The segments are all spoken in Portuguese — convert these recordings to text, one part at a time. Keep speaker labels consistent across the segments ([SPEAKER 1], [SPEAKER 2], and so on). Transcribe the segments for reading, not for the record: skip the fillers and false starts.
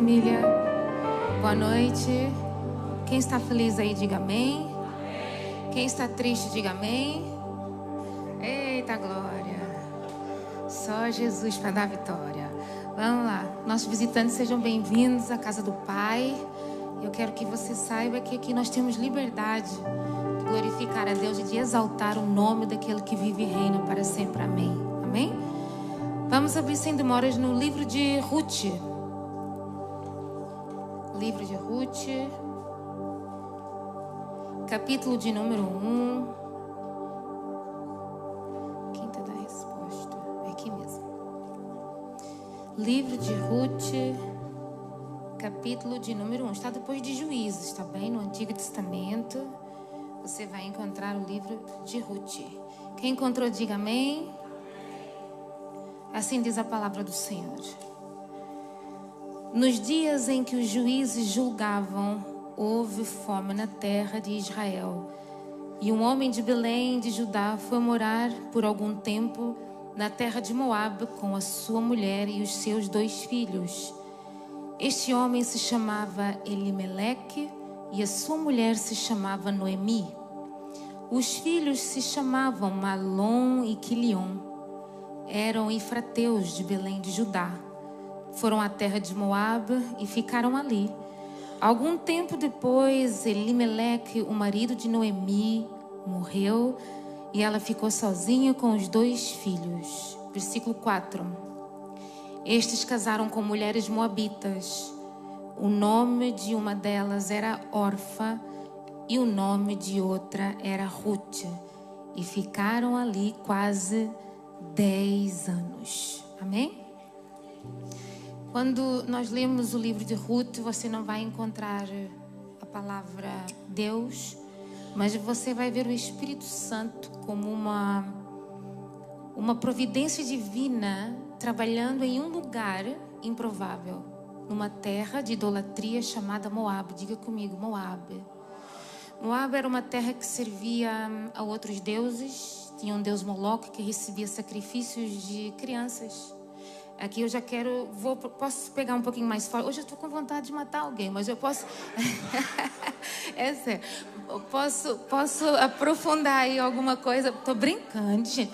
[SPEAKER 1] família. Boa noite. Quem está feliz aí, diga amém. Quem está triste, diga amém. Eita glória. Só Jesus para dar vitória. Vamos lá. Nossos visitantes sejam bem-vindos à casa do Pai. Eu quero que você saiba que aqui nós temos liberdade de glorificar a Deus e de exaltar o nome daquele que vive e reina para sempre. Amém. Amém? Vamos abrir sem demoras no livro de Ruth. Livro de Ruth, capítulo de número 1. Quinta da resposta. É aqui mesmo. Livro de Ruth, capítulo de número 1. Está depois de Juízes, está bem? No Antigo Testamento. Você vai encontrar o livro de Ruth. Quem encontrou, diga amém. Assim diz a palavra do Senhor. Nos dias em que os juízes julgavam, houve fome na terra de Israel. E um homem de Belém de Judá foi morar por algum tempo na terra de Moabe com a sua mulher e os seus 2 filhos. Este homem se chamava Elimeleque e a sua mulher se chamava Noemi. Os filhos se chamavam Malom e Quilion. Eram efrateus de Belém de Judá. Foram à terra de Moabe e ficaram ali. Algum tempo depois, Elimeleque, o marido de Noemi, morreu e ela ficou sozinha com os 2 filhos. Versículo 4. Estes casaram com mulheres moabitas. O nome de uma delas era Orfa e o nome de outra era Ruth. E ficaram ali quase 10 anos. Amém? Quando nós lemos o livro de Ruth, você não vai encontrar a palavra Deus, mas você vai ver o Espírito Santo como uma providência divina trabalhando em um lugar improvável, numa terra de idolatria chamada Moabe. Diga comigo, Moabe. Moabe era uma terra que servia a outros deuses. Tinha um deus Moloque que recebia sacrifícios de crianças. Aqui eu já posso pegar um pouquinho mais forte. Hoje eu estou com vontade de matar alguém, mas eu posso... É sério. Posso aprofundar aí alguma coisa? Estou brincando, gente.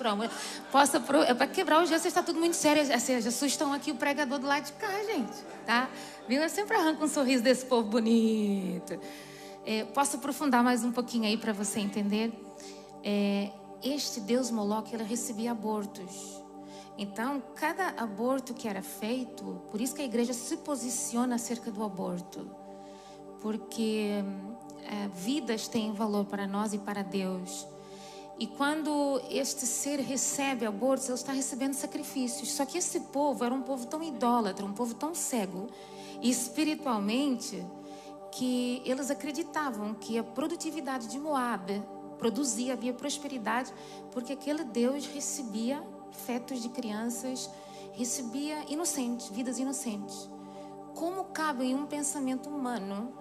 [SPEAKER 1] É para quebrar o gelo, está tudo muito sério. Vocês assustam aqui o pregador do lado de cá, gente. Tá? Viu? Eu sempre arranco um sorriso desse povo bonito. Posso aprofundar mais um pouquinho aí para você entender? Este deus Moloque, ele recebia abortos. Então, cada aborto que era feito, por isso que a igreja se posiciona acerca do aborto. Porque vidas têm valor para nós e para Deus. E quando este ser recebe abortos, ele está recebendo sacrifícios. Só que esse povo era um povo tão idólatra, um povo tão cego, e espiritualmente, que eles acreditavam que a produtividade de Moabe havia prosperidade, porque aquele Deus recebia fetos de crianças, recebia vidas inocentes. Como cabe em um pensamento humano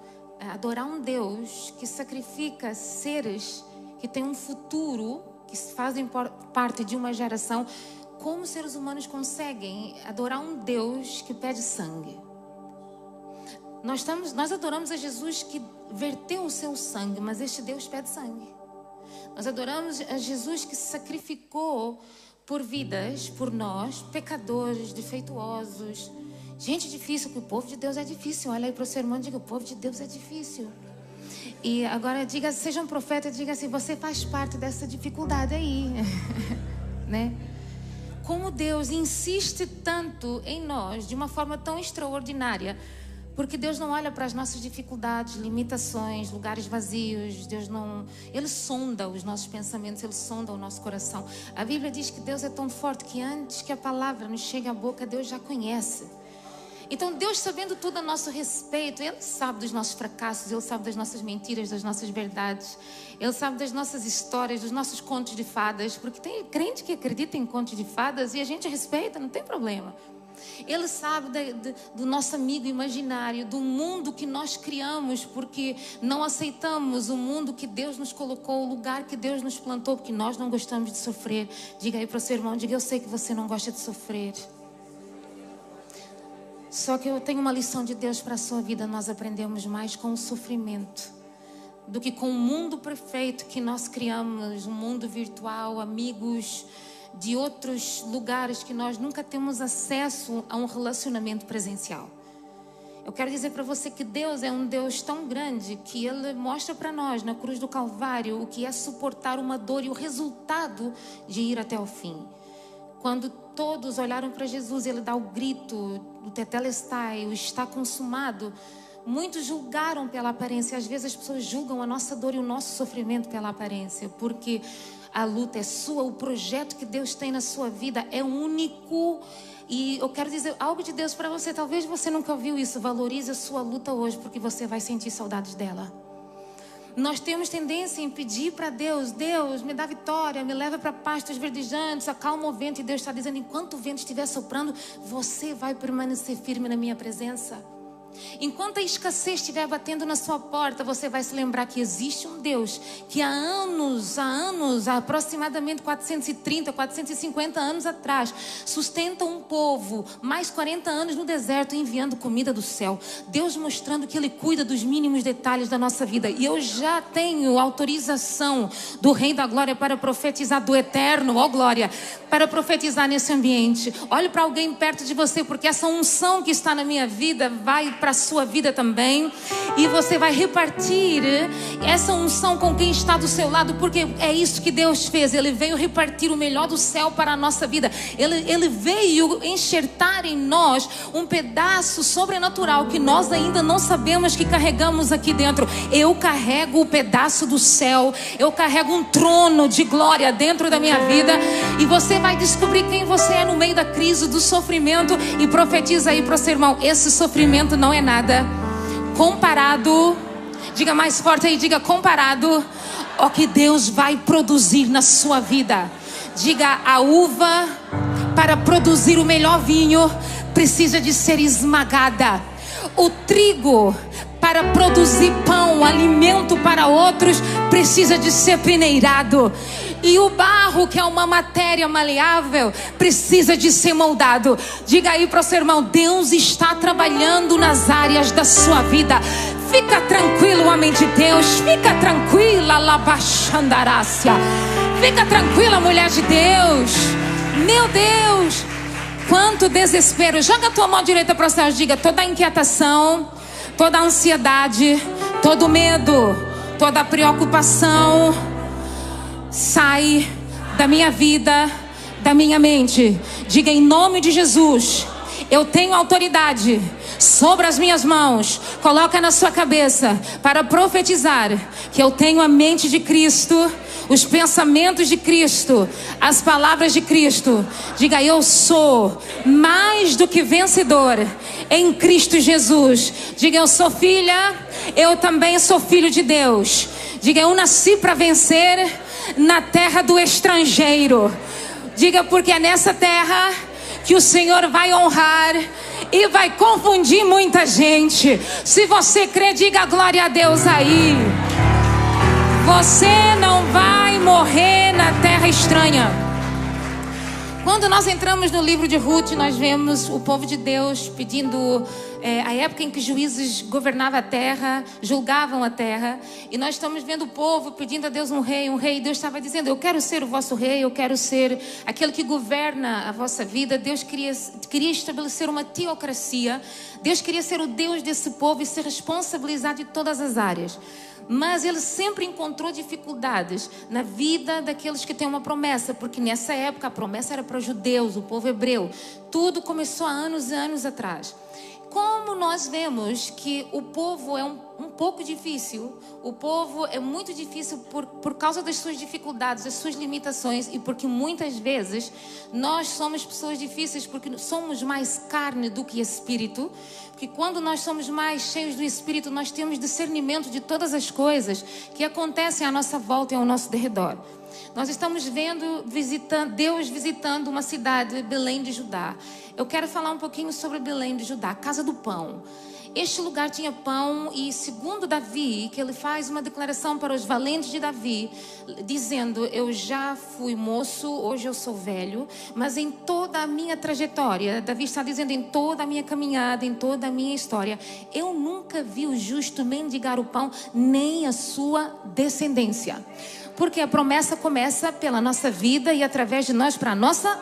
[SPEAKER 1] adorar um Deus que sacrifica seres que têm um futuro, que fazem parte de uma geração? Como seres humanos conseguem adorar um Deus que pede sangue? Nós adoramos a Jesus que verteu o seu sangue, mas este Deus pede sangue. Nós adoramos a Jesus que se sacrificou por vidas, por nós, pecadores, defeituosos. Gente difícil, porque o povo de Deus é difícil. Olha aí para o seu irmão e diga, o povo de Deus é difícil. E agora diga, seja um profeta, diga assim, você faz parte dessa dificuldade aí. Né? Como Deus insiste tanto em nós, de uma forma tão extraordinária. Porque Deus não olha para as nossas dificuldades, limitações, lugares vazios. Ele sonda os nossos pensamentos, Ele sonda o nosso coração. A Bíblia diz que Deus é tão forte que antes que a palavra nos chegue à boca, Deus já conhece. Então Deus, sabendo tudo a nosso respeito, Ele sabe dos nossos fracassos, Ele sabe das nossas mentiras, das nossas verdades. Ele sabe das nossas histórias, dos nossos contos de fadas. Porque tem crente que acredita em contos de fadas e a gente respeita, não tem problema. Ele sabe do nosso amigo imaginário, do mundo que nós criamos porque não aceitamos o mundo que Deus nos colocou, o lugar que Deus nos plantou, porque nós não gostamos de sofrer. Diga aí para o seu irmão, diga, eu sei que você não gosta de sofrer. Só que eu tenho uma lição de Deus para a sua vida. Nós aprendemos mais com o sofrimento do que com o mundo perfeito que nós criamos, um mundo virtual, amigos de outros lugares que nós nunca temos acesso a um relacionamento presencial. Eu quero dizer para você que Deus é um Deus tão grande que Ele mostra para nós na cruz do Calvário o que é suportar uma dor e o resultado de ir até o fim. Quando todos olharam para Jesus, Ele dá o grito do Tetelestai, o está consumado. Muitos julgaram pela aparência. Às vezes as pessoas julgam a nossa dor e o nosso sofrimento pela aparência, porque a luta é sua, o projeto que Deus tem na sua vida é único. E eu quero dizer algo de Deus para você. Talvez você nunca ouviu isso. Valorize a sua luta hoje, porque você vai sentir saudades dela. Nós temos tendência em pedir para Deus: Deus, me dá vitória, me leva para pastos verdejantes, acalma o vento. E Deus está dizendo: enquanto o vento estiver soprando, você vai permanecer firme na minha presença. Enquanto a escassez estiver batendo na sua porta, você vai se lembrar que existe um Deus que há aproximadamente 430, 450 anos atrás, sustenta um povo, mais 40 anos no deserto, enviando comida do céu. Deus mostrando que Ele cuida dos mínimos detalhes da nossa vida. E eu já tenho autorização do Rei da Glória para profetizar, do Eterno, ó glória, para profetizar nesse ambiente. Olhe para alguém perto de você, porque essa unção que está na minha vida vai para a sua vida também, e você vai repartir essa unção com quem está do seu lado, porque é isso que Deus fez. Ele veio repartir o melhor do céu para a nossa vida. Ele veio enxertar em nós um pedaço sobrenatural que nós ainda não sabemos que carregamos aqui dentro. Eu carrego o pedaço do céu, eu carrego um trono de glória dentro da minha vida, e você vai descobrir quem você é no meio da crise, do sofrimento, e profetiza aí para o seu irmão: esse sofrimento não é nada comparado, diga mais forte aí, diga comparado ao que Deus vai produzir na sua vida. Diga: a uva para produzir o melhor vinho precisa de ser esmagada. O trigo para produzir pão, alimento para outros, precisa de ser peneirado. E o barro, que é uma matéria maleável, precisa de ser moldado. Diga aí para o seu irmão: Deus está trabalhando nas áreas da sua vida. Fica tranquilo, homem de Deus. Fica tranquila, labaxandarácia. Fica tranquila, mulher de Deus. Meu Deus, quanto desespero. Joga a tua mão direita para o céu. Diga: toda inquietação, toda ansiedade, todo medo, toda preocupação, sai da minha vida, da minha mente. Diga: em nome de Jesus, eu tenho autoridade sobre as minhas mãos. Coloca na sua cabeça para profetizar que eu tenho a mente de Cristo, os pensamentos de Cristo, as palavras de Cristo. Diga: eu sou mais do que vencedor em Cristo Jesus. Diga: eu sou filha, eu também sou filho de Deus. Diga: eu nasci para vencer na terra do estrangeiro. Diga: porque é nessa terra que o Senhor vai honrar e vai confundir muita gente. Se você crê, diga glória a Deus aí. Você não vai morrer na terra estranha. Quando nós entramos no livro de Ruth, nós vemos o povo de Deus pedindo, a época em que juízes governavam a terra, julgavam a terra, e nós estamos vendo o povo pedindo a Deus um rei, e Deus estava dizendo: eu quero ser o vosso rei, eu quero ser aquele que governa a vossa vida. Deus queria estabelecer uma teocracia. Deus queria ser o Deus desse povo e ser responsabilizado de todas as áreas. Mas Ele sempre encontrou dificuldades na vida daqueles que têm uma promessa, porque nessa época a promessa era para os judeus, o povo hebreu. Tudo começou há anos e anos atrás. Como nós vemos que o povo é um pouco difícil, o povo é muito difícil por causa das suas dificuldades, das suas limitações, e porque muitas vezes nós somos pessoas difíceis porque somos mais carne do que espírito. Porque quando nós somos mais cheios do Espírito, nós temos discernimento de todas as coisas que acontecem à nossa volta e ao nosso derredor. Nós estamos vendo Deus visitando uma cidade, Belém de Judá. Eu quero falar um pouquinho sobre Belém de Judá, Casa do Pão. Este lugar tinha pão e, segundo Davi, que ele faz uma declaração para os valentes de Davi, dizendo: eu já fui moço, hoje eu sou velho, mas em toda a minha trajetória, Davi está dizendo, em toda a minha caminhada, em toda a minha história, eu nunca vi o justo mendigar o pão, nem a sua descendência. Porque a promessa começa pela nossa vida e através de nós para a nossa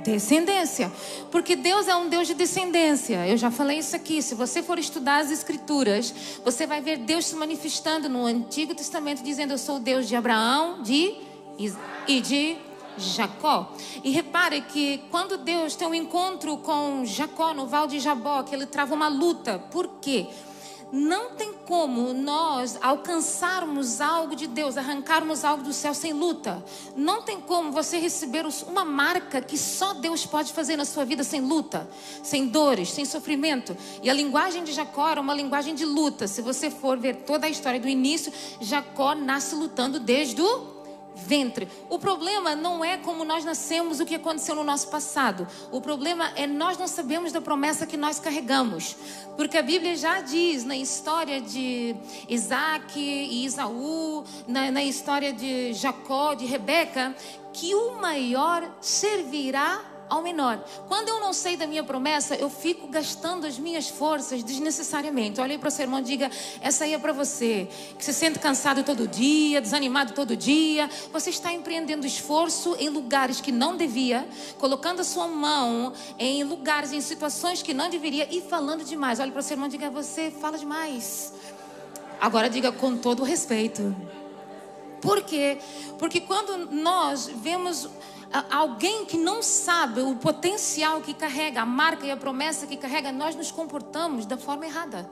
[SPEAKER 1] descendência. Porque Deus é um Deus de descendência. Eu já falei isso aqui. Se você for estudar as Escrituras, você vai ver Deus se manifestando no Antigo Testamento, dizendo: eu sou o Deus de Abraão, e de Jacó. E repare que quando Deus tem um encontro com Jacó no Val de Jabó, que ele trava uma luta. Por quê? Não tem como nós alcançarmos algo de Deus, arrancarmos algo do céu sem luta. Não tem como você receber uma marca que só Deus pode fazer na sua vida sem luta, sem dores, sem sofrimento. E a linguagem de Jacó era uma linguagem de luta. Se você for ver toda a história do início, Jacó nasce lutando desde o ventre. O problema não é como nós nascemos, o que aconteceu no nosso passado. O problema é nós não sabemos da promessa que nós carregamos. Porque a Bíblia já diz na história de Isaac e Esaú, na história de Jacó, de Rebeca, que o maior servirá ao menor. Quando eu não sei da minha promessa, eu fico gastando as minhas forças desnecessariamente. Olha aí para o seu irmão e diga: essa aí é para você, que se sente cansado todo dia, desanimado todo dia. Você está empreendendo esforço em lugares que não devia, colocando a sua mão em lugares, em situações que não deveria e falando demais. Olha para o seu irmão e diga: você fala demais. Agora diga com todo o respeito. Por quê? Porque quando nós vemos alguém que não sabe o potencial que carrega, a marca e a promessa que carrega, nós nos comportamos da forma errada.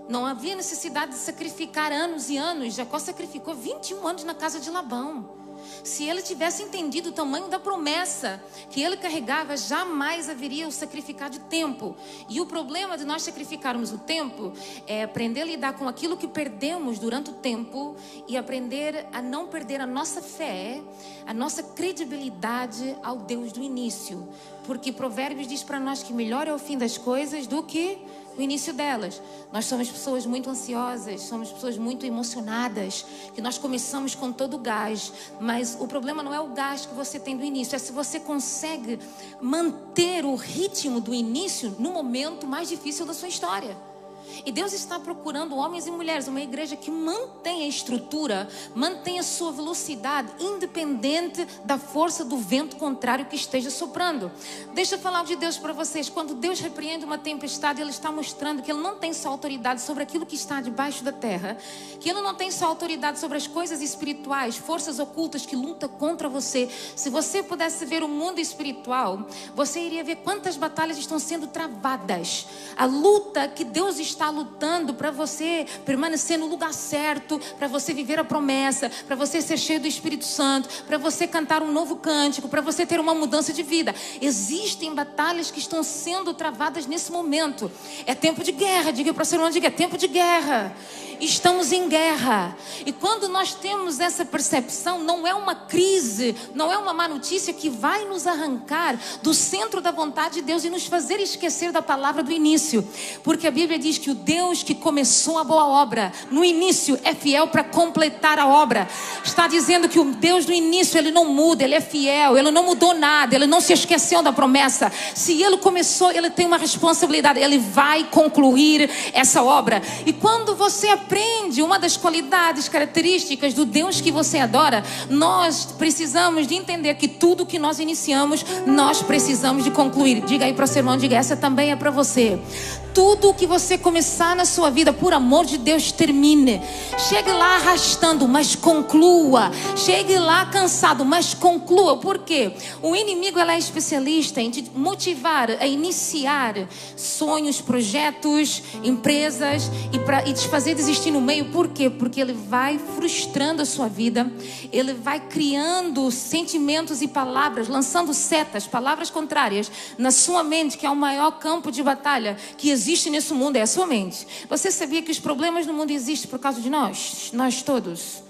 [SPEAKER 1] Não havia necessidade de sacrificar anos e anos. Jacó sacrificou 21 anos na casa de Labão. Se ele tivesse entendido o tamanho da promessa que ele carregava, jamais haveria o sacrificar de tempo. E o problema de nós sacrificarmos o tempo é aprender a lidar com aquilo que perdemos durante o tempo e aprender a não perder a nossa fé, a nossa credibilidade ao Deus do início. Porque Provérbios diz para nós que melhor é o fim das coisas do que o início delas. Nós somos pessoas muito ansiosas, somos pessoas muito emocionadas, que nós começamos com todo o gás, mas o problema não é o gás que você tem do início, é se você consegue manter o ritmo do início no momento mais difícil da sua história. E Deus está procurando homens e mulheres, uma igreja que mantenha a estrutura, mantenha a sua velocidade, independente da força do vento contrário que esteja soprando. Deixa eu falar de Deus para vocês. Quando Deus repreende uma tempestade, Ele está mostrando que Ele não tem só autoridade sobre aquilo que está debaixo da terra, que Ele não tem só autoridade sobre as coisas espirituais, forças ocultas que lutam contra você. Se você pudesse ver o mundo espiritual, você iria ver quantas batalhas estão sendo travadas. A luta que Deus está lutando para você permanecer no lugar certo, para você viver a promessa, para você ser cheio do Espírito Santo, para você cantar um novo cântico, para você ter uma mudança de vida. Existem batalhas que estão sendo travadas nesse momento. É tempo de guerra. Diga para o seu irmão, diga: é tempo de guerra. Estamos em guerra. E quando nós temos essa percepção, não é uma crise, não é uma má notícia que vai nos arrancar do centro da vontade de Deus e nos fazer esquecer da palavra do início. Porque a Bíblia diz que o Deus que começou a boa obra no início é fiel para completar a obra. Está dizendo que o Deus do início, Ele não muda, Ele é fiel, Ele não mudou nada, Ele não se esqueceu da promessa. Se Ele começou, Ele tem uma responsabilidade, Ele vai concluir essa obra. E quando você aprende uma das qualidades, características do Deus que você adora, nós precisamos de entender que tudo que nós iniciamos, nós precisamos de concluir. Diga aí para o seu irmão, diga: essa também é para você. Tudo que você começar na sua vida, por amor de Deus, termine. Chegue lá arrastando, mas conclua. Chegue lá cansado, mas conclua. Por quê? O inimigo, ele é especialista em te motivar a iniciar sonhos, projetos, empresas e te fazer desistir no meio. Por quê? Porque ele vai frustrando a sua vida. Ele vai criando sentimentos e palavras, lançando setas, palavras contrárias na sua mente, que é o maior campo de batalha que existe nesse mundo, é a sua mente. Você sabia que os problemas no mundo existem por causa de nós? Nós todos.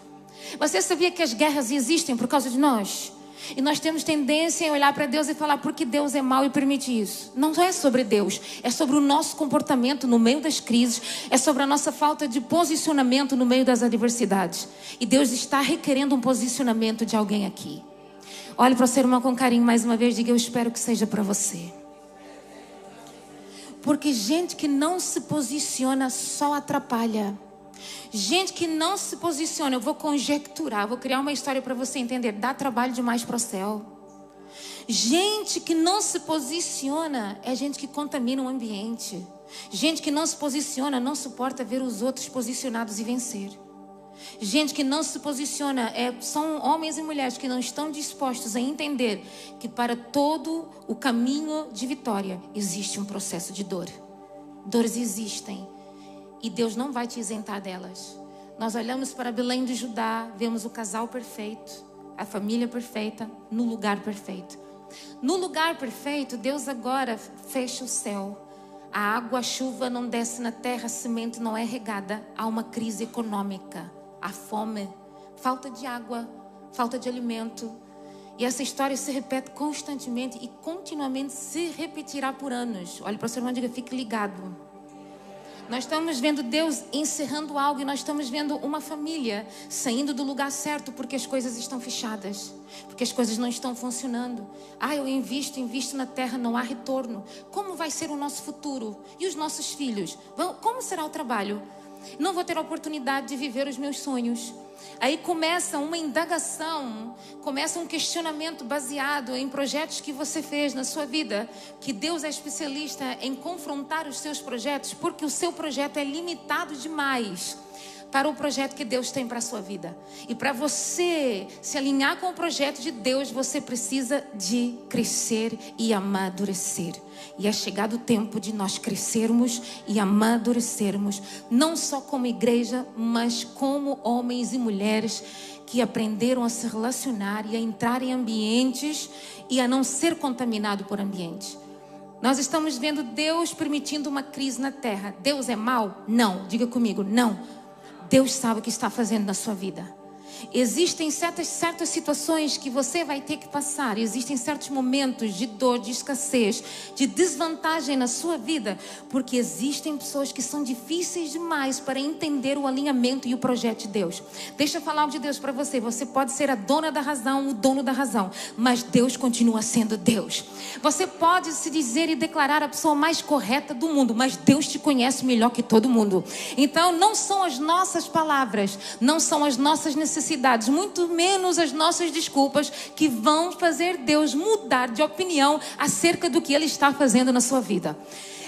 [SPEAKER 1] Você sabia que as guerras existem por causa de nós? E nós temos tendência em olhar para Deus e falar, porque Deus é mau e permite isso. Não é sobre Deus, é sobre o nosso comportamento no meio das crises, é sobre a nossa falta de posicionamento no meio das adversidades. E Deus está requerendo um posicionamento de alguém aqui. Olhe para o seu irmão com carinho mais uma vez, diga, eu espero que seja para você. Porque gente que não se posiciona só atrapalha. Gente que não se posiciona, eu vou conjecturar, vou criar uma história para você entender, dá trabalho demais para o céu. Gente que não se posiciona é gente que contamina o ambiente. Gente que não se posiciona não suporta ver os outros posicionados e vencer. Gente que não se posiciona são homens e mulheres que não estão dispostos a entender que para todo o caminho de vitória existe um processo de dor. Dores existem. E Deus não vai te isentar delas. Nós olhamos para Belém de Judá, vemos o casal perfeito, a família perfeita, no lugar perfeito. No lugar perfeito, Deus agora fecha o céu. A água, a chuva não desce na terra, a semente não é regada. Há uma crise econômica, há fome, falta de água, falta de alimento. E essa história se repete constantemente e continuamente se repetirá por anos. Olhe para o seu irmão e diga, fique ligado. Nós estamos vendo Deus encerrando algo e nós estamos vendo uma família saindo do lugar certo porque as coisas estão fechadas, porque as coisas não estão funcionando. Eu invisto na terra, não há retorno. Como vai ser o nosso futuro? E os nossos filhos? Como será o trabalho? Não vou ter a oportunidade de viver os meus sonhos. Aí começa uma indagação, começa um questionamento baseado em projetos que você fez na sua vida, que Deus é especialista em confrontar os seus projetos, porque o seu projeto é limitado demais para o projeto que Deus tem para a sua vida. E para você se alinhar com o projeto de Deus, você precisa de crescer e amadurecer. E é chegado o tempo de nós crescermos e amadurecermos, não só como igreja, mas como homens e mulheres que aprenderam a se relacionar e a entrar em ambientes e a não ser contaminado por ambientes. Nós estamos vendo Deus permitindo uma crise na terra. Deus é mau? Não. Diga comigo, não. Deus sabe o que está fazendo na sua vida. Existem certas situações que você vai ter que passar. Existem certos momentos de dor, de escassez, de desvantagem na sua vida, porque existem pessoas que são difíceis demais para entender o alinhamento e o projeto de Deus. Deixa eu falar algo de Deus para você. Você pode ser a dona da razão, o dono da razão, mas Deus continua sendo Deus. Você pode se dizer e declarar a pessoa mais correta do mundo, mas Deus te conhece melhor que todo mundo. Então não são as nossas palavras, não são as nossas necessidades, muito menos as nossas desculpas, que vão fazer Deus mudar de opinião acerca do que Ele está fazendo na sua vida.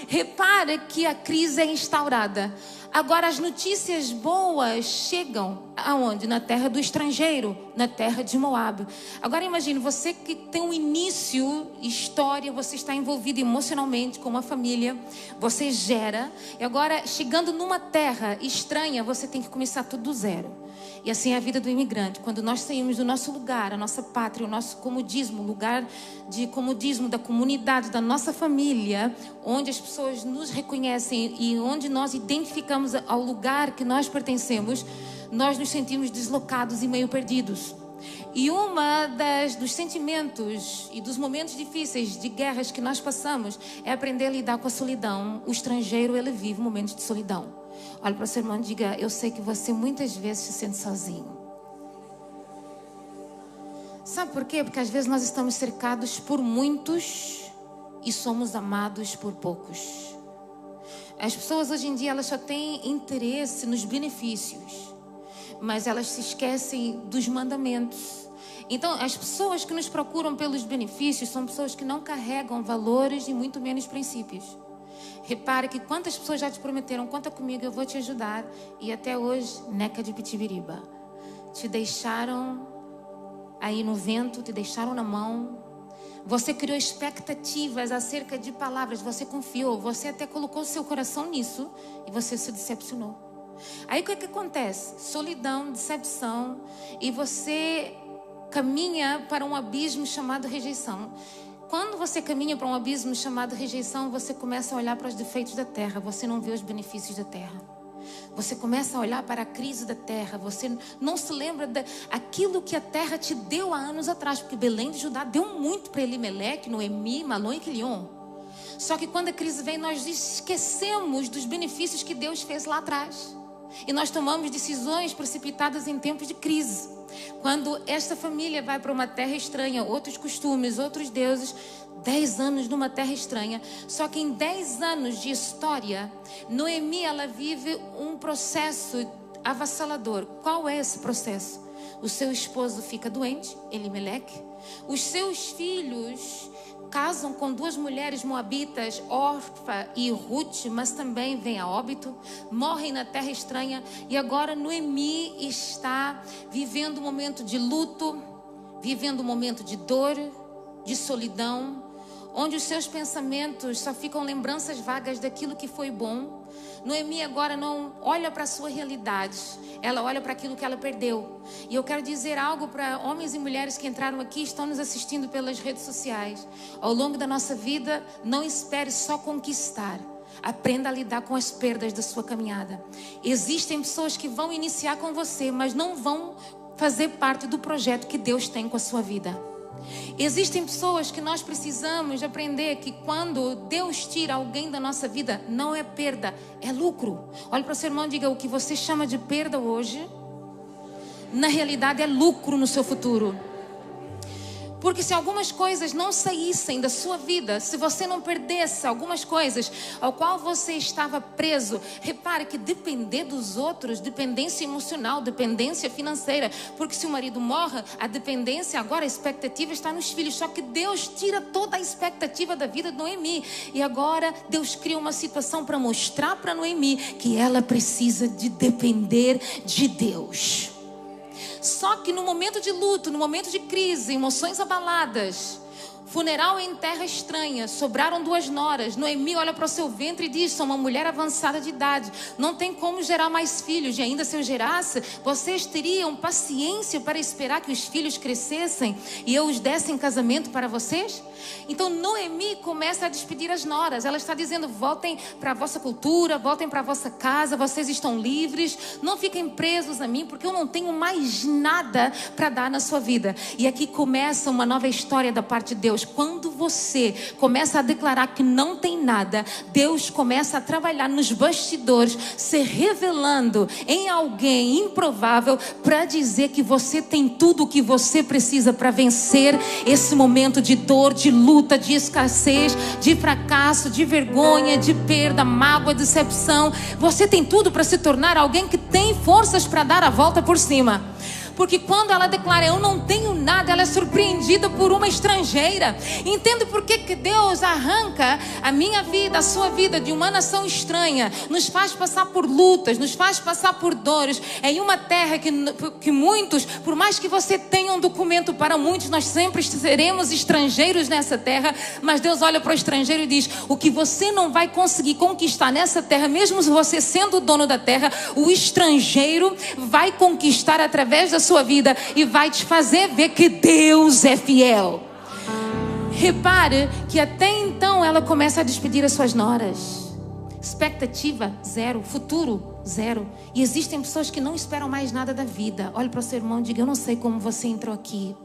[SPEAKER 1] Repare que a crise é instaurada. Agora as notícias boas chegam aonde? Na terra do estrangeiro, na terra de Moab. Agora imagine, você que tem um início, história, você está envolvido emocionalmente com uma família, você gera, e agora chegando numa terra estranha, você tem que começar tudo do zero. E assim é a vida do imigrante. Quando nós saímos do nosso lugar, a nossa pátria, o nosso comodismo, lugar de comodismo da comunidade, da nossa família, onde as pessoas nos reconhecem e onde nós identificamos ao lugar que nós pertencemos, nós nos sentimos deslocados e meio perdidos. E dos sentimentos e dos momentos difíceis de guerras que nós passamos é aprender a lidar com a solidão. O estrangeiro, ele vive momentos de solidão. Olha para o seu irmão e diga, eu sei que você muitas vezes se sente sozinho. Sabe por quê? Porque às vezes nós estamos cercados por muitos e somos amados por poucos. As pessoas hoje em dia, elas só têm interesse nos benefícios, mas elas se esquecem dos mandamentos. Então, as pessoas que nos procuram pelos benefícios são pessoas que não carregam valores e muito menos princípios. Repare que quantas pessoas já te prometeram, conta comigo, eu vou te ajudar, e até hoje, neca de pitibiriba. Te deixaram aí no vento, te deixaram na mão. Você criou expectativas acerca de palavras, você confiou, você até colocou seu coração nisso e você se decepcionou. Aí o que acontece? Solidão, decepção, e você caminha para um abismo chamado rejeição. Quando você caminha para um abismo chamado rejeição, você começa a olhar para os defeitos da terra, você não vê os benefícios da terra. Você começa a olhar para a crise da terra. Você não se lembra daquilo que a terra te deu há anos atrás. Porque Belém de Judá deu muito para Elimeleque, Noemi, Malom e Quilion. Só que quando a crise vem, nós esquecemos dos benefícios que Deus fez lá atrás. E nós tomamos decisões precipitadas em tempos de crise. Quando esta família vai para uma terra estranha, outros costumes, outros deuses, 10 anos numa terra estranha. Só que em 10 anos de história, Noemi, ela vive um processo avassalador. Qual é esse processo? O seu esposo fica doente, Elimeleque. Os seus filhos casam com 2 mulheres moabitas, Orfa e Ruth, mas também vêm a óbito, morrem na terra estranha. E agora Noemi está vivendo um momento de luto, vivendo um momento de dor, de solidão, onde os seus pensamentos só ficam lembranças vagas daquilo que foi bom. Noemi agora não olha para a sua realidade, ela olha para aquilo que ela perdeu. E eu quero dizer algo para homens e mulheres que entraram aqui e estão nos assistindo pelas redes sociais. Ao longo da nossa vida, não espere só conquistar. Aprenda a lidar com as perdas da sua caminhada. Existem pessoas que vão iniciar com você, mas não vão fazer parte do projeto que Deus tem com a sua vida. Existem pessoas que nós precisamos aprender que quando Deus tira alguém da nossa vida, não é perda, é lucro. Olhe para o seu irmão e diga: o que você chama de perda hoje, na realidade é lucro no seu futuro. Porque se algumas coisas não saíssem da sua vida, se você não perdesse algumas coisas ao qual você estava preso, repare que depender dos outros, dependência emocional, dependência financeira, porque se o marido morre, a dependência agora, a expectativa está nos filhos. Só que Deus tira toda a expectativa da vida de Noemi. E agora Deus cria uma situação para mostrar para Noemi que ela precisa de depender de Deus. Só que no momento de luto, no momento de crise, emoções abaladas, funeral em terra estranha, sobraram 2 noras. Noemi olha para o seu ventre e diz: sou uma mulher avançada de idade, não tem como gerar mais filhos. E ainda se eu gerasse, vocês teriam paciência para esperar que os filhos crescessem e eu os desse em casamento para vocês? Então Noemi começa a despedir as noras. Ela está dizendo: voltem para a vossa cultura, voltem para a vossa casa, vocês estão livres, não fiquem presos a mim, porque eu não tenho mais nada para dar na sua vida. E aqui começa uma nova história da parte de Deus. Quando você começa a declarar que não tem nada, Deus começa a trabalhar nos bastidores, se revelando em alguém improvável para dizer que você tem tudo o que você precisa para vencer esse momento de dor, de luta, de escassez, de fracasso, de vergonha, de perda, mágoa, decepção. Você tem tudo para se tornar alguém que tem forças para dar a volta por cima. Porque quando ela declara eu não tenho nada, ela é surpreendida por uma estrangeira. Entende por que Deus arranca a minha vida, a sua vida de uma nação estranha, nos faz passar por lutas, nos faz passar por dores, em uma terra que muitos, por mais que você tenha um documento, para muitos nós sempre seremos estrangeiros nessa terra. Mas Deus olha para o estrangeiro e diz: o que você não vai conseguir conquistar nessa terra, mesmo você sendo o dono da terra, o estrangeiro vai conquistar através da sua vida e vai te fazer ver que Deus é fiel. Repare que até então ela começa a despedir as suas noras. Expectativa zero, futuro zero. E existem pessoas que não esperam mais nada da vida. Olhe para o seu irmão e diga: eu não sei como você entrou aqui.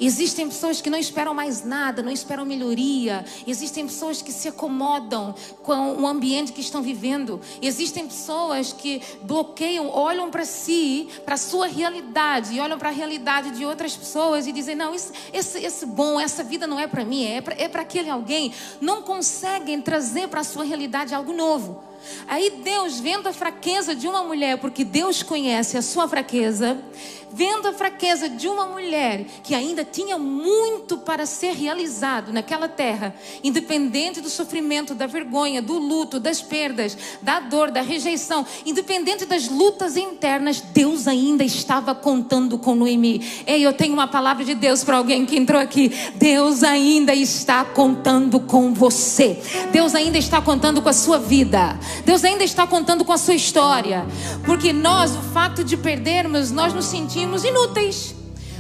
[SPEAKER 1] Existem pessoas que não esperam mais nada, não esperam melhoria. Existem pessoas que se acomodam com o ambiente que estão vivendo. Existem pessoas que bloqueiam, olham para si, para a sua realidade, e olham para a realidade de outras pessoas e dizem: não, esse bom, essa vida não é para mim, é para aquele alguém. Não conseguem trazer para a sua realidade algo novo. Aí Deus, vendo a fraqueza de uma mulher, porque Deus conhece a sua fraqueza, vendo a fraqueza de uma mulher que ainda tinha muito para ser realizado naquela terra, independente do sofrimento, da vergonha, do luto, das perdas, da dor, da rejeição, independente das lutas internas, Deus ainda estava contando com Noemi. Ei, eu tenho uma palavra de Deus para alguém que entrou aqui. Deus ainda está contando com você. Deus ainda está contando com a sua vida. Deus ainda está contando com a sua história. Porque nós, o fato de perdermos, nós nos sentimos inúteis.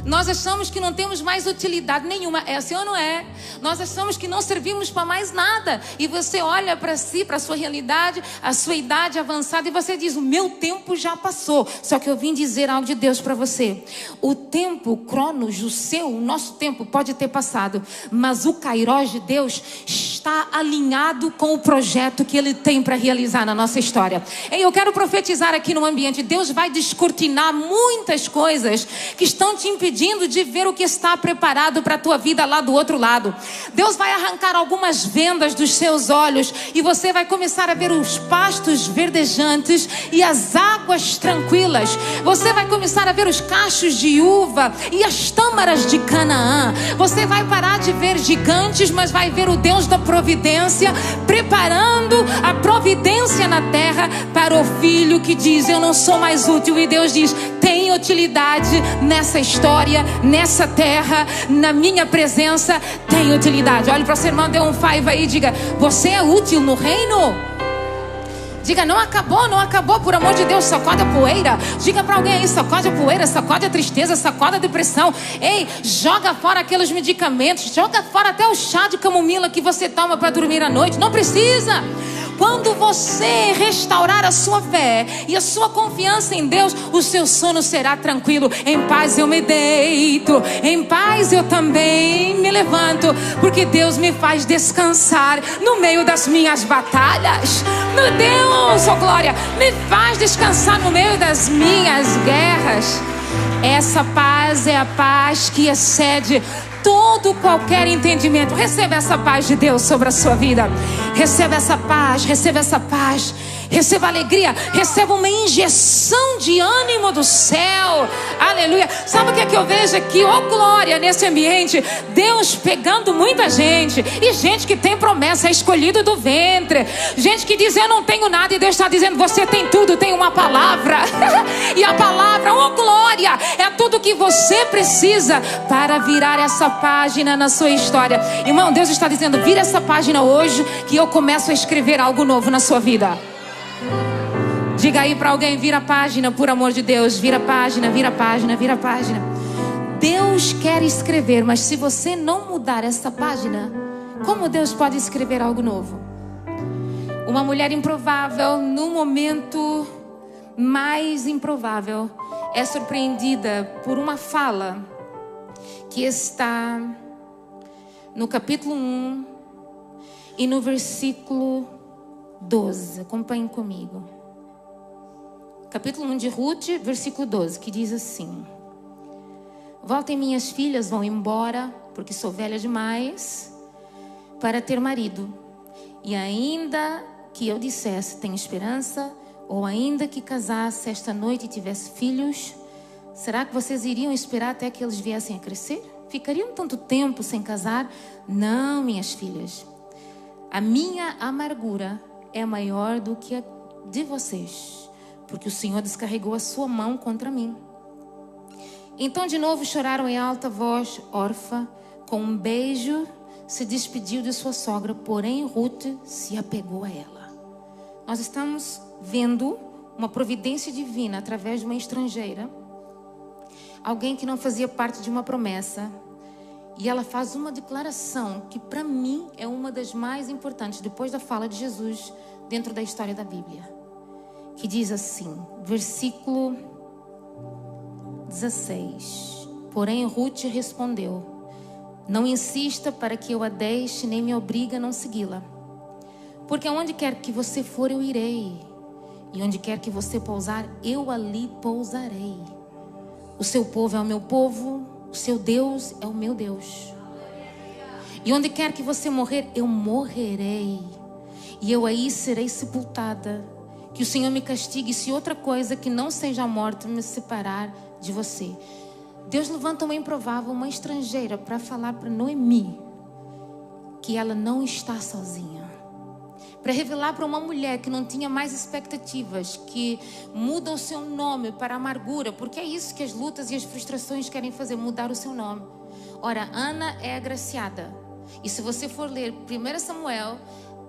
[SPEAKER 1] Nós achamos que não temos mais utilidade nenhuma. É assim ou não é? Nós achamos que não servimos para mais nada. E você olha para si, para a sua realidade, a sua idade avançada, e você diz: o meu tempo já passou. Só que eu vim dizer algo de Deus para você. O tempo, o cronos, o nosso tempo pode ter passado, mas o Kairos de Deus está alinhado com o projeto que Ele tem para realizar na nossa história. E eu quero profetizar aqui no ambiente. Deus vai descortinar muitas coisas que estão te impedindo de ver o que está preparado para a tua vida lá do outro lado. Deus vai arrancar algumas vendas dos seus olhos e você vai começar a ver os pastos verdejantes e as águas tranquilas. Você vai começar a ver os cachos de uva e as tâmaras de Canaã. Você vai parar de ver gigantes, mas vai ver o Deus da providência preparando a providência na terra para o filho que diz: eu não sou mais útil. E Deus diz: tem utilidade nessa história, nessa terra, na minha presença, tem utilidade. Olha para o seu irmão, dê um 5 aí, diga: você é útil no reino. Diga: não acabou, por amor de Deus, sacode a poeira. Diga para alguém aí: sacode a poeira, sacode a tristeza, sacode a depressão. Ei, joga fora aqueles medicamentos, joga fora até o chá de camomila que você toma para dormir à noite. Não precisa. Quando você restaurar a sua fé e a sua confiança em Deus, o seu sono será tranquilo. Em paz eu me deito, em paz eu também me levanto, porque Deus me faz descansar no meio das minhas batalhas. Meu Deus, oh glória, me faz descansar no meio das minhas guerras. Essa paz é a paz que excede todo qualquer entendimento. Receba essa paz de Deus sobre a sua vida. Receba essa paz, receba essa paz. Receba alegria, receba uma injeção de ânimo do céu. Aleluia. Sabe o que é que eu vejo aqui? Oh glória, nesse ambiente. Deus pegando muita gente. E gente que tem promessa, é escolhido do ventre. Gente que diz: eu não tenho nada. E Deus está dizendo: você tem tudo, tem uma palavra. E a palavra, oh glória, é tudo que você precisa para virar essa página na sua história. Irmão, Deus está dizendo: vira essa página hoje, que eu começo a escrever algo novo na sua vida. Diga aí para alguém: vira a página, por amor de Deus. Vira a página, vira a página, vira a página. Deus quer escrever, mas se você não mudar essa página, como Deus pode escrever algo novo? Uma mulher improvável, no momento mais improvável, é surpreendida por uma fala que está no capítulo 1 e no versículo 12. Acompanhem comigo. Capítulo 1 de Ruth, versículo 12, que diz assim: voltem, minhas filhas, vão embora, porque sou velha demais para ter marido. E ainda que eu dissesse: tenho esperança, ou ainda que casasse esta noite e tivesse filhos, será que vocês iriam esperar até que eles viessem a crescer? Ficariam tanto tempo sem casar? Não, minhas filhas. A minha amargura é maior do que a de vocês, porque o Senhor descarregou a sua mão contra mim. Então de novo choraram em alta voz. Orfa, com um beijo, se despediu de sua sogra, porém Ruth se apegou a ela. Nós estamos vendo uma providência divina através de uma estrangeira, alguém que não fazia parte de uma promessa, e ela faz uma declaração que para mim é uma das mais importantes depois da fala de Jesus dentro da história da Bíblia, que diz assim, versículo 16: porém Ruth respondeu: não insista para que eu a deixe, nem me obrigue a não segui-la, porque onde quer que você for eu irei, e onde quer que você pousar eu ali pousarei. O seu povo é o meu povo, o seu Deus é o meu Deus. E onde quer que você morrer, eu morrerei, e eu aí serei sepultada. Que o Senhor me castigue se outra coisa que não seja a morte me separar de você. Deus levanta uma improvável, uma estrangeira, para falar para Noemi que ela não está sozinha. Para revelar para uma mulher que não tinha mais expectativas, que muda o seu nome para amargura, porque é isso que as lutas e as frustrações querem fazer, mudar o seu nome. Ora, Ana é agraciada. E se você for ler 1 Samuel,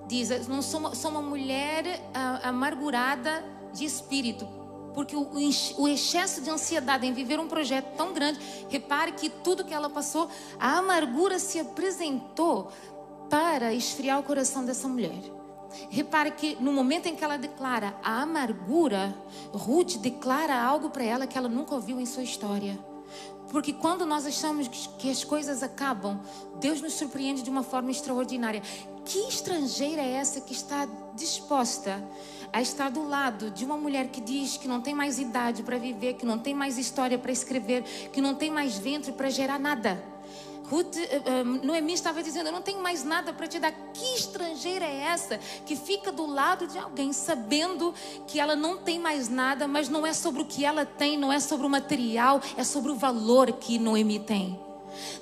[SPEAKER 1] diz: não sou uma mulher amargurada de espírito. Porque o excesso de ansiedade em viver um projeto tão grande, repare que tudo que ela passou, a amargura se apresentou para esfriar o coração dessa mulher. Repare que no momento em que ela declara a amargura, Ruth declara algo para ela que ela nunca ouviu em sua história. Porque quando nós achamos que as coisas acabam, Deus nos surpreende de uma forma extraordinária. Que estrangeira é essa que está disposta a estar do lado de uma mulher que diz que não tem mais idade para viver, que não tem mais história para escrever, que não tem mais ventre para gerar nada? Noemi estava dizendo: eu não tenho mais nada para te dar. Que estrangeira é essa que fica do lado de alguém sabendo que ela não tem mais nada, mas não é sobre o que ela tem, não é sobre o material, é sobre o valor que Noemi tem.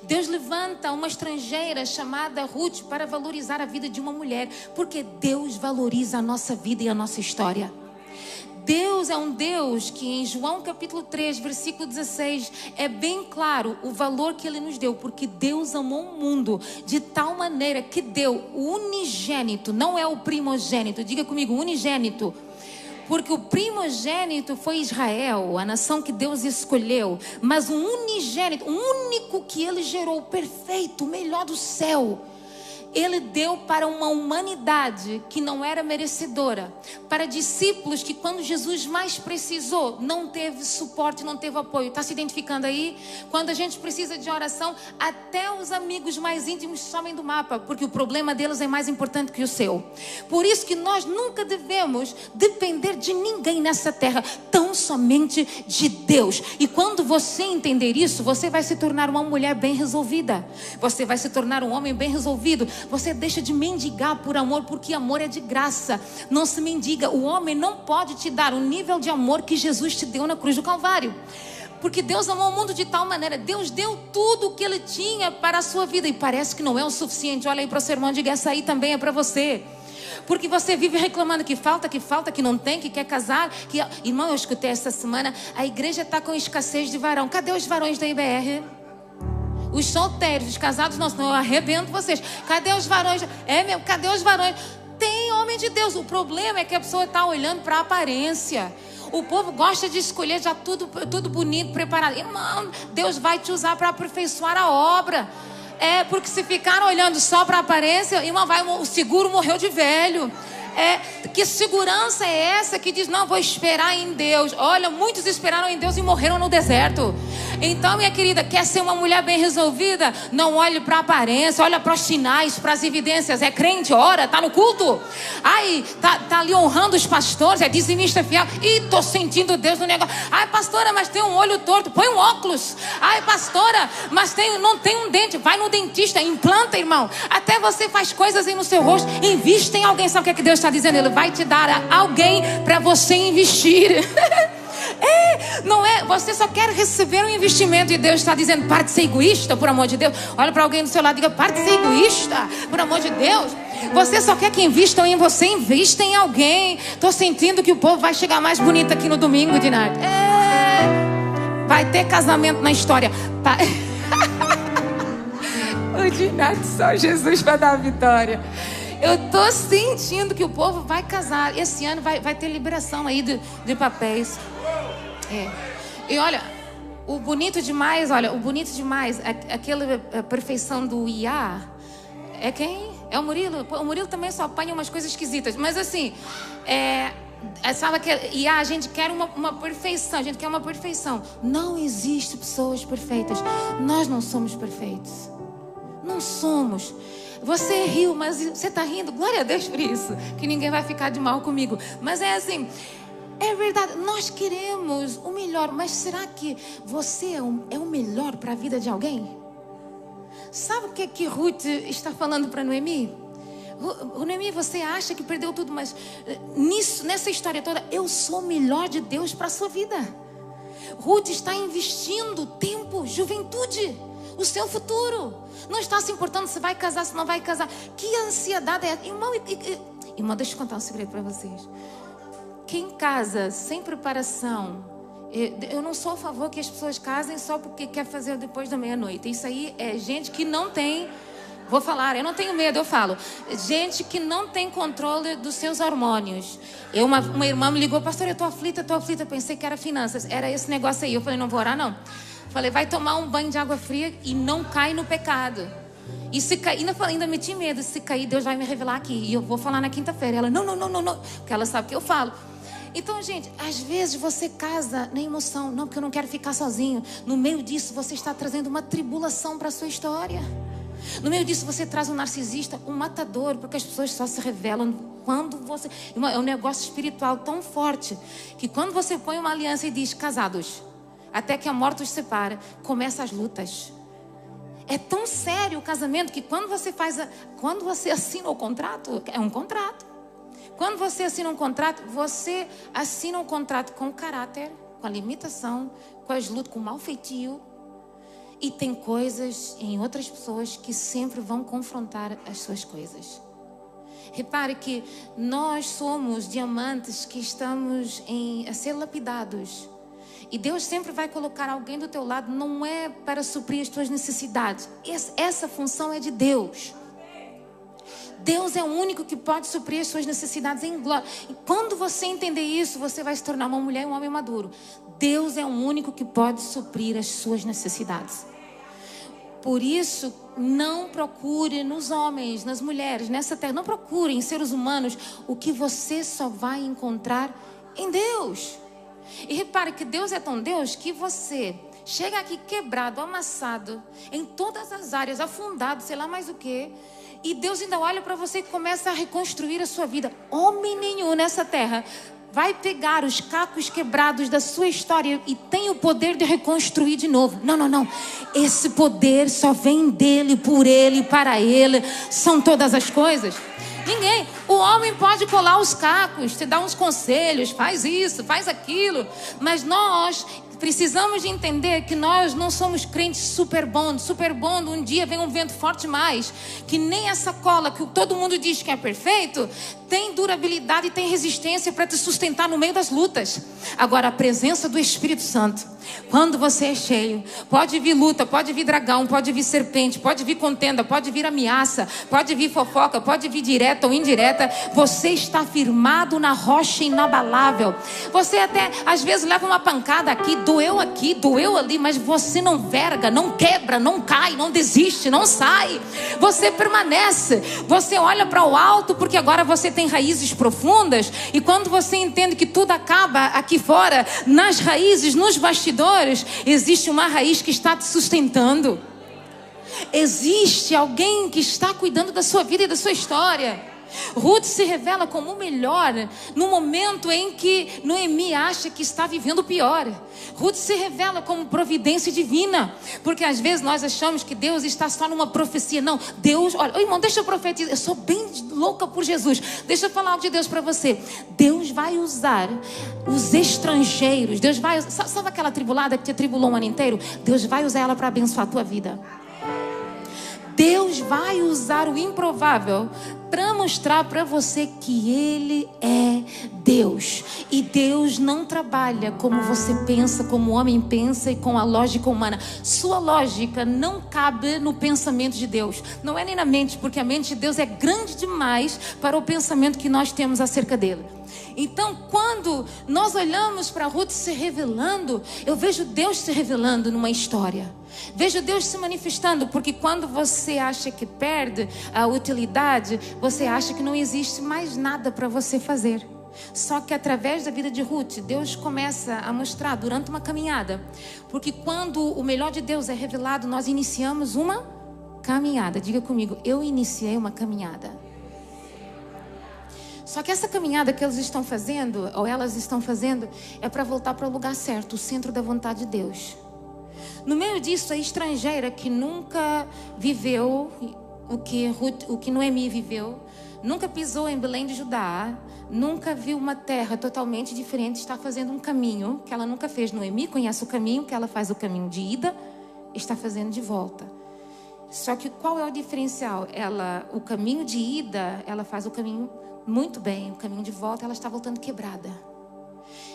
[SPEAKER 1] Deus levanta uma estrangeira chamada Ruth para valorizar a vida de uma mulher, porque Deus valoriza a nossa vida e a nossa história. Deus é um Deus que em João capítulo 3, versículo 16, é bem claro o valor que Ele nos deu. Porque Deus amou o mundo de tal maneira que deu o unigênito, não é o primogênito, diga comigo, unigênito. Porque o primogênito foi Israel, a nação que Deus escolheu. Mas o unigênito, o único que Ele gerou, perfeito, o melhor do céu, Ele deu para uma humanidade que não era merecedora, para discípulos que quando Jesus mais precisou, não teve suporte, não teve apoio. Está se identificando aí? Quando a gente precisa de oração, até os amigos mais íntimos somem do mapa, porque o problema deles é mais importante que o seu. Por isso que nós nunca devemos depender de ninguém nessa terra, tão somente de Deus. E quando você entender isso, você vai se tornar uma mulher bem resolvida, você vai se tornar um homem bem resolvido. Você deixa de mendigar por amor, porque amor é de graça, não se mendiga. O homem não pode te dar o nível de amor que Jesus te deu na cruz do Calvário. Porque Deus amou o mundo de tal maneira, Deus deu tudo o que Ele tinha para a sua vida. E parece que não é o suficiente. Olha aí para o seu irmão e diga: essa aí também é para você. Porque você vive reclamando que falta, que não tem, que quer casar. Irmão, eu escutei essa semana, a igreja está com escassez de varão. Cadê os varões da IBR? Os solteiros, os casados, não, senão eu arrebento vocês. Cadê os varões? É mesmo, cadê os varões? Tem homem de Deus. O problema é que a pessoa está olhando para a aparência. O povo gosta de escolher já tudo bonito, preparado. Irmão, Deus vai te usar para aperfeiçoar a obra. É, porque se ficar olhando só para a aparência, irmão, o seguro morreu de velho. Que segurança é essa que diz: não, vou esperar em Deus? Olha, muitos esperaram em Deus e morreram no deserto. Então, minha querida, quer ser uma mulher bem resolvida? Não olhe para a aparência, olha para os sinais, para as evidências. É crente, ora, está no culto. Ai, tá ali honrando os pastores, é dizimista fiel. Ih, tô sentindo Deus no negócio. Ai, pastora, mas tem um olho torto, põe um óculos. Ai, pastora, mas não tem um dente, vai no dentista, implanta, irmão. Até você faz coisas aí no seu rosto. Invista em alguém. Sabe o que é que Deus está dizendo? Ele vai te dar alguém para você investir. Não é? Você só quer receber um investimento e Deus está dizendo: pare de ser egoísta, por amor de Deus. Olha para alguém do seu lado e diga: pare de ser egoísta, por amor de Deus. Você só quer que invistam em você, invista em alguém. Estou sentindo que o povo vai chegar mais bonito aqui no domingo, Dinardo. Vai ter casamento na história. O Dinardo, só Jesus para dar a vitória. Eu tô sentindo que o povo vai casar. Esse ano vai ter liberação aí de papéis. E olha, o bonito demais, aquela perfeição do IA, é quem? É o Murilo. O Murilo também só apanha umas coisas esquisitas. Mas assim, sabe que IA, a gente quer uma perfeição. A gente quer uma perfeição. Não existe pessoas perfeitas. Nós não somos perfeitos. Não somos. Você riu, mas você está rindo. Glória a Deus por isso. Que ninguém vai ficar de mal comigo. Mas é assim, é verdade. Nós queremos o melhor. Mas será que você é o melhor para a vida de alguém? Sabe o que Ruth está falando para Noemi? Noemi, você acha que perdeu tudo, mas nessa história toda, eu sou o melhor de Deus para a sua vida. Ruth está investindo tempo, juventude, o seu futuro. Não está se importando se vai casar, se não vai casar. Que ansiedade é essa? Irmão, deixa eu contar um segredo para vocês. Quem casa sem preparação, eu não sou a favor que as pessoas casem só porque quer fazer depois da meia-noite. Isso aí é gente que não tem Vou falar, eu não tenho medo, eu falo. Gente que não tem controle dos seus hormônios. Uma irmã me ligou, pastor, eu tô aflita. Pensei que era finanças. Era esse negócio aí. Eu falei, não vou orar, não. Falei, vai tomar um banho de água fria e não cai no pecado. E se cair, ainda meti medo. Se cair, Deus vai me revelar aqui. E eu vou falar na quinta-feira. Ela, não. Porque ela sabe que eu falo. Então, gente, às vezes você casa na emoção. Não, porque eu não quero ficar sozinho. No meio disso, você está trazendo uma tribulação para a sua história. No meio disso você traz um narcisista, um matador, porque as pessoas só se revelam quando você... É um negócio espiritual tão forte, que quando você põe uma aliança e diz, casados, até que a morte os separa, começam as lutas. É tão sério o casamento que quando você assina o contrato, é um contrato. Quando você assina um contrato, você assina um contrato com caráter, com a limitação, com as lutas, com o mal feitio. E tem coisas em outras pessoas que sempre vão confrontar as suas coisas. Repare que nós somos diamantes que estamos a ser lapidados. E Deus sempre vai colocar alguém do teu lado, não é para suprir as tuas necessidades. Essa função é de Deus. Deus é o único que pode suprir as suas necessidades em glória. E quando você entender isso, você vai se tornar uma mulher e um homem maduro. Deus é o único que pode suprir as suas necessidades. Por isso, não procure nos homens, nas mulheres, nessa terra. Não procure em seres humanos o que você só vai encontrar em Deus. E repare que Deus é tão Deus que você chega aqui quebrado, amassado, em todas as áreas, afundado, sei lá mais o que. E Deus ainda olha para você e começa a reconstruir a sua vida. Homem nenhum nessa terra vai pegar os cacos quebrados da sua história e tem o poder de reconstruir de novo. Não. Esse poder só vem dele, por ele, para ele. São todas as coisas. Ninguém. O homem pode colar os cacos, te dar uns conselhos, faz isso, faz aquilo. Mas nós precisamos de entender que nós não somos crentes super bons. Super bom, um dia vem um vento forte demais, que nem essa cola que todo mundo diz que é perfeito, tem durabilidade e tem resistência para te sustentar no meio das lutas. Agora, a presença do Espírito Santo, quando você é cheio, pode vir luta, pode vir dragão, pode vir serpente, pode vir contenda, pode vir ameaça, pode vir fofoca, pode vir direta ou indireta. Você está firmado na rocha inabalável. Você até às vezes leva uma pancada aqui, doeu ali, mas você não verga, não quebra, não cai, não desiste, não sai. Você permanece. Você olha para o alto, porque agora você tem raízes profundas. E quando você entende que tudo acaba aqui fora, nas raízes, nos bastidores, existe uma raiz que está te sustentando. Existe alguém que está cuidando da sua vida e da sua história. Ruth se revela como o melhor no momento em que Noemi acha que está vivendo o pior. Ruth se revela como providência divina, porque às vezes nós achamos que Deus está só numa profecia. Não, Deus, olha, irmão, deixa eu profetizar. Eu sou bem louca por Jesus. Deixa eu falar algo de Deus para você. Deus vai usar os estrangeiros. Deus vai, sabe aquela tribulada que te atribulou um ano inteiro? Deus vai usar ela para abençoar a tua vida. Deus vai usar o improvável para mostrar para você que Ele é Deus. E Deus não trabalha como você pensa, como o homem pensa e com a lógica humana. Sua lógica não cabe no pensamento de Deus. Não é nem na mente, porque a mente de Deus é grande demais para o pensamento que nós temos acerca dele. Então, quando nós olhamos para Ruth se revelando, eu vejo Deus se revelando numa história. Vejo Deus se manifestando, porque quando você acha que perde a utilidade, você acha que não existe mais nada para você fazer. Só que através da vida de Ruth, Deus começa a mostrar durante uma caminhada. Porque quando o melhor de Deus é revelado, nós iniciamos uma caminhada. Diga comigo, eu iniciei uma caminhada. Só que essa caminhada que eles estão fazendo, ou elas estão fazendo, é para voltar para o lugar certo, o centro da vontade de Deus. No meio disso, a estrangeira que nunca viveu o que Noemi viveu, nunca pisou em Belém de Judá, nunca viu uma terra totalmente diferente, está fazendo um caminho que ela nunca fez. Noemi conhece o caminho, que ela faz o caminho de ida, está fazendo de volta. Só que qual é o diferencial? O caminho de ida, ela faz o caminho muito bem. O caminho de volta, ela está voltando quebrada.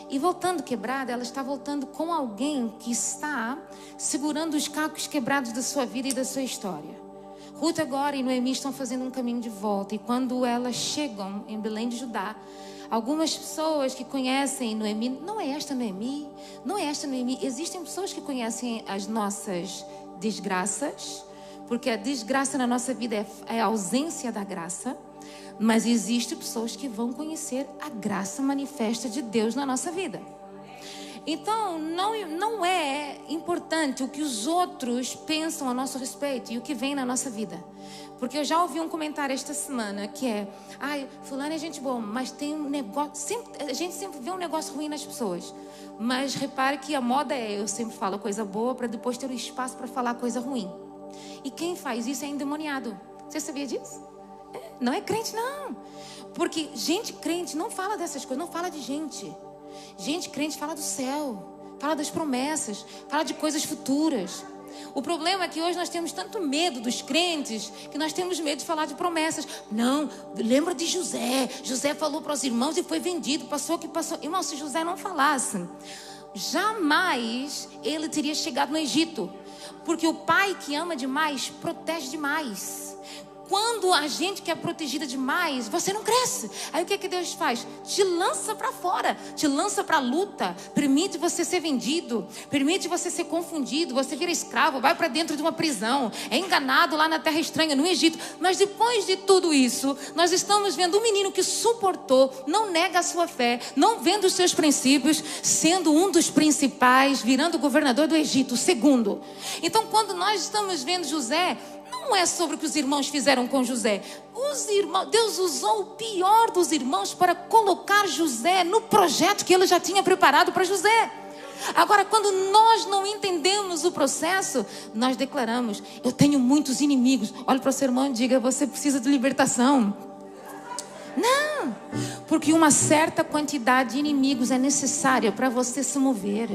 [SPEAKER 1] E voltando quebrada, ela está voltando com alguém que está segurando os cacos quebrados da sua vida e da sua história. Ruth agora e Noemi estão fazendo um caminho de volta. E quando elas chegam em Belém de Judá, algumas pessoas que conhecem Noemi, não é esta Noemi, não é esta Noemi. Existem pessoas que conhecem as nossas desgraças, porque a desgraça na nossa vida é a ausência da graça. Mas existem pessoas que vão conhecer a graça manifesta de Deus na nossa vida. Então, não é importante o que os outros pensam a nosso respeito e o que vem na nossa vida. Porque eu já ouvi um comentário esta semana que é: ai, fulano é gente boa, mas tem um negócio... a gente sempre vê um negócio ruim nas pessoas. Mas repare que a moda é: eu sempre falo coisa boa para depois ter o espaço para falar coisa ruim. E quem faz isso é endemoniado. Você sabia disso? Não é crente, não. Porque gente crente não fala dessas coisas, não fala de gente. Gente crente fala do céu, fala das promessas, fala de coisas futuras. O problema é que hoje nós temos tanto medo dos crentes que nós temos medo de falar de promessas. Não, lembra de José. José falou para os irmãos e foi vendido, passou o que passou. Irmão, se José não falasse, jamais ele teria chegado no Egito. Porque o pai que ama demais protege demais. Quando a gente que é protegida demais, você não cresce. Aí o que Deus faz? Te lança para fora, te lança para a luta, permite você ser vendido, permite você ser confundido, você vira escravo, vai para dentro de uma prisão, é enganado lá na terra estranha, no Egito. Mas depois de tudo isso, nós estamos vendo um menino que suportou, não nega a sua fé, não vende os seus princípios, sendo um dos principais, virando governador do Egito, o segundo. Então, quando nós estamos vendo José, não é sobre o que os irmãos fizeram com José. Deus usou o pior dos irmãos para colocar José no projeto que ele já tinha preparado para José. Agora, quando nós não entendemos o processo, nós declaramos: eu tenho muitos inimigos. Olha para o seu irmão e diga: você precisa de libertação. Não, porque uma certa quantidade de inimigos é necessária para você se mover.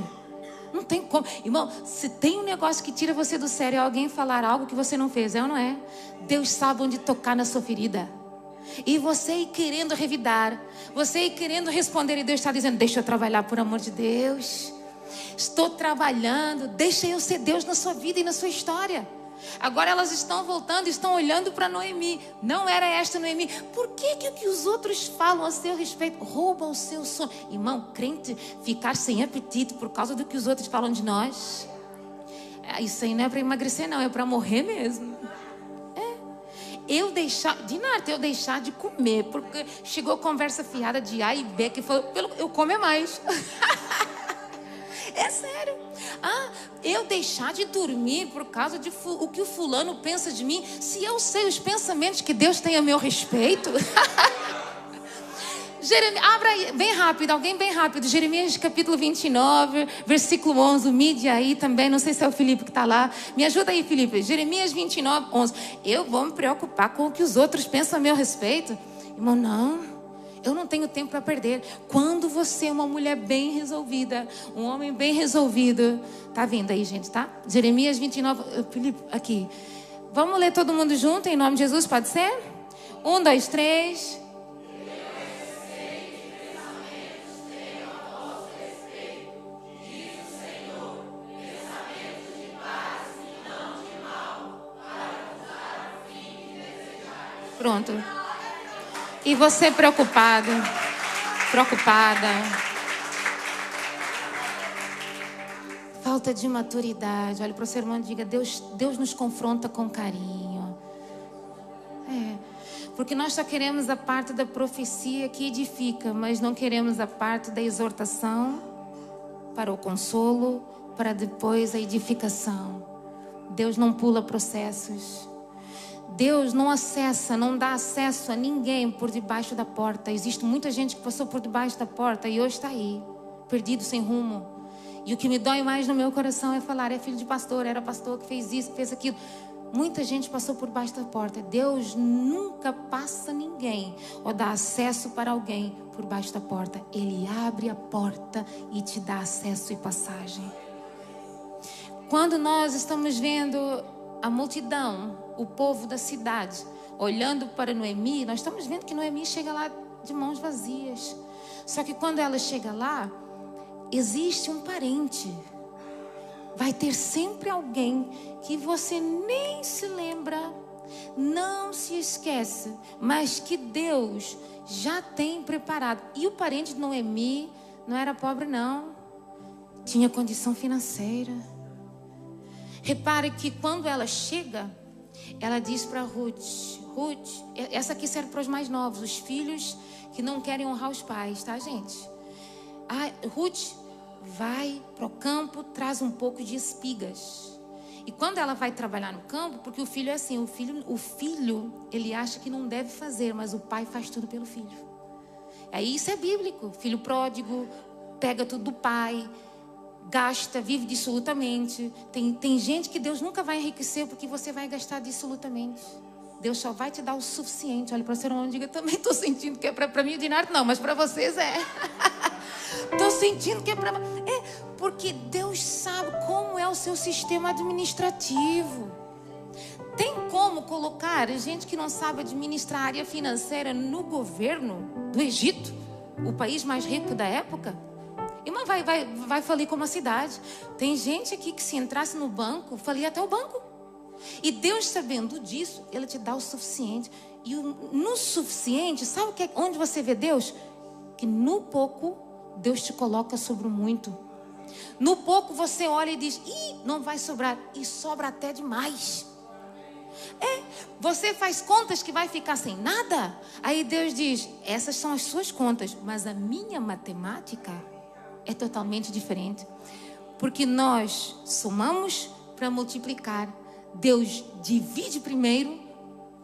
[SPEAKER 1] Não tem como. Irmão, se tem um negócio que tira você do sério, é alguém falar algo que você não fez, é ou não é? Deus sabe onde tocar na sua ferida. E você ir querendo revidar, você ir querendo responder, e Deus está dizendo: deixa eu trabalhar, por amor de Deus. Estou trabalhando, deixa eu ser Deus na sua vida e na sua história. Agora elas estão voltando, estão olhando para Noemi. Não era esta Noemi. Por que o que os outros falam a seu respeito rouba o seu sono? Irmão, crente ficar sem apetite por causa do que os outros falam de nós, isso aí não é para emagrecer, não, é para morrer mesmo. Eu deixar de comer porque chegou a conversa fiada de A e B que falou: eu como mais. É sério. Eu deixar de dormir por causa de o que o fulano pensa de mim, se eu sei os pensamentos que Deus tem a meu respeito. Abra aí, bem rápido, alguém bem rápido. Jeremias capítulo 29, versículo 11. O mídia aí também, não sei se é o Felipe que está lá. Me ajuda aí, Felipe. Jeremias 29, 11. Eu vou me preocupar com o que os outros pensam a meu respeito? Irmão, não. Eu não tenho tempo para perder. Quando você é uma mulher bem resolvida, um homem bem resolvido. Tá vindo aí, gente, tá? Jeremias 29, Felipe, aqui. Vamos ler todo mundo junto, em nome de Jesus, pode ser? 1, 2, 3. Pronto. E você preocupada. Falta de maturidade. Olha para o seu irmão e diga: Deus nos confronta com carinho. Porque nós só queremos a parte da profecia que edifica, mas não queremos a parte da exortação para o consolo, para depois a edificação. Deus não pula processos. Deus não dá acesso a ninguém por debaixo da porta. Existe muita gente que passou por debaixo da porta e hoje está aí, perdido, sem rumo. E o que me dói mais no meu coração é falar: é filho de pastor, era pastor que fez isso, que fez aquilo. Muita gente passou por debaixo da porta. Deus nunca passa ninguém ou dá acesso para alguém por baixo da porta. Ele abre a porta e te dá acesso e passagem. Quando nós estamos vendo a multidão, o povo da cidade, olhando para Noemi, nós estamos vendo que Noemi chega lá de mãos vazias. Só que quando ela chega lá, existe um parente. Vai ter sempre alguém que você nem se lembra, Não se esquece, mas que Deus já tem preparado. E o parente de Noemi não era pobre não, tinha condição financeira. Repare que quando ela chega, ela diz para Ruth, essa aqui serve para os mais novos, os filhos que não querem honrar os pais, tá, gente? Ruth, vai para o campo, traz um pouco de espigas. E quando ela vai trabalhar no campo, porque o filho é assim, o filho, ele acha que não deve fazer, mas o pai faz tudo pelo filho. Aí isso é bíblico. Filho pródigo, pega tudo do pai, gasta, vive dissolutamente. Tem gente que Deus nunca vai enriquecer porque você vai gastar dissolutamente. Deus só vai te dar o suficiente. Olha para o seu irmão e diga, também estou sentindo que é para mim o dinário. Não, mas para vocês é. Estou sentindo que é para... porque Deus sabe como é o seu sistema administrativo. Tem como colocar gente que não sabe administrar a área financeira no governo do Egito, o país mais rico da época? Irmã, vai falir como a cidade. Tem gente aqui que se entrasse no banco, falia até o banco. E Deus, sabendo disso, Ele te dá o suficiente. E no suficiente, sabe onde você vê Deus? Que no pouco, Deus te coloca sobre o muito. No pouco você olha e diz, não vai sobrar. E sobra até demais. Você faz contas que vai ficar sem nada. Aí Deus diz, essas são as suas contas, mas a minha matemática é totalmente diferente. Porque nós somamos para multiplicar. Deus divide primeiro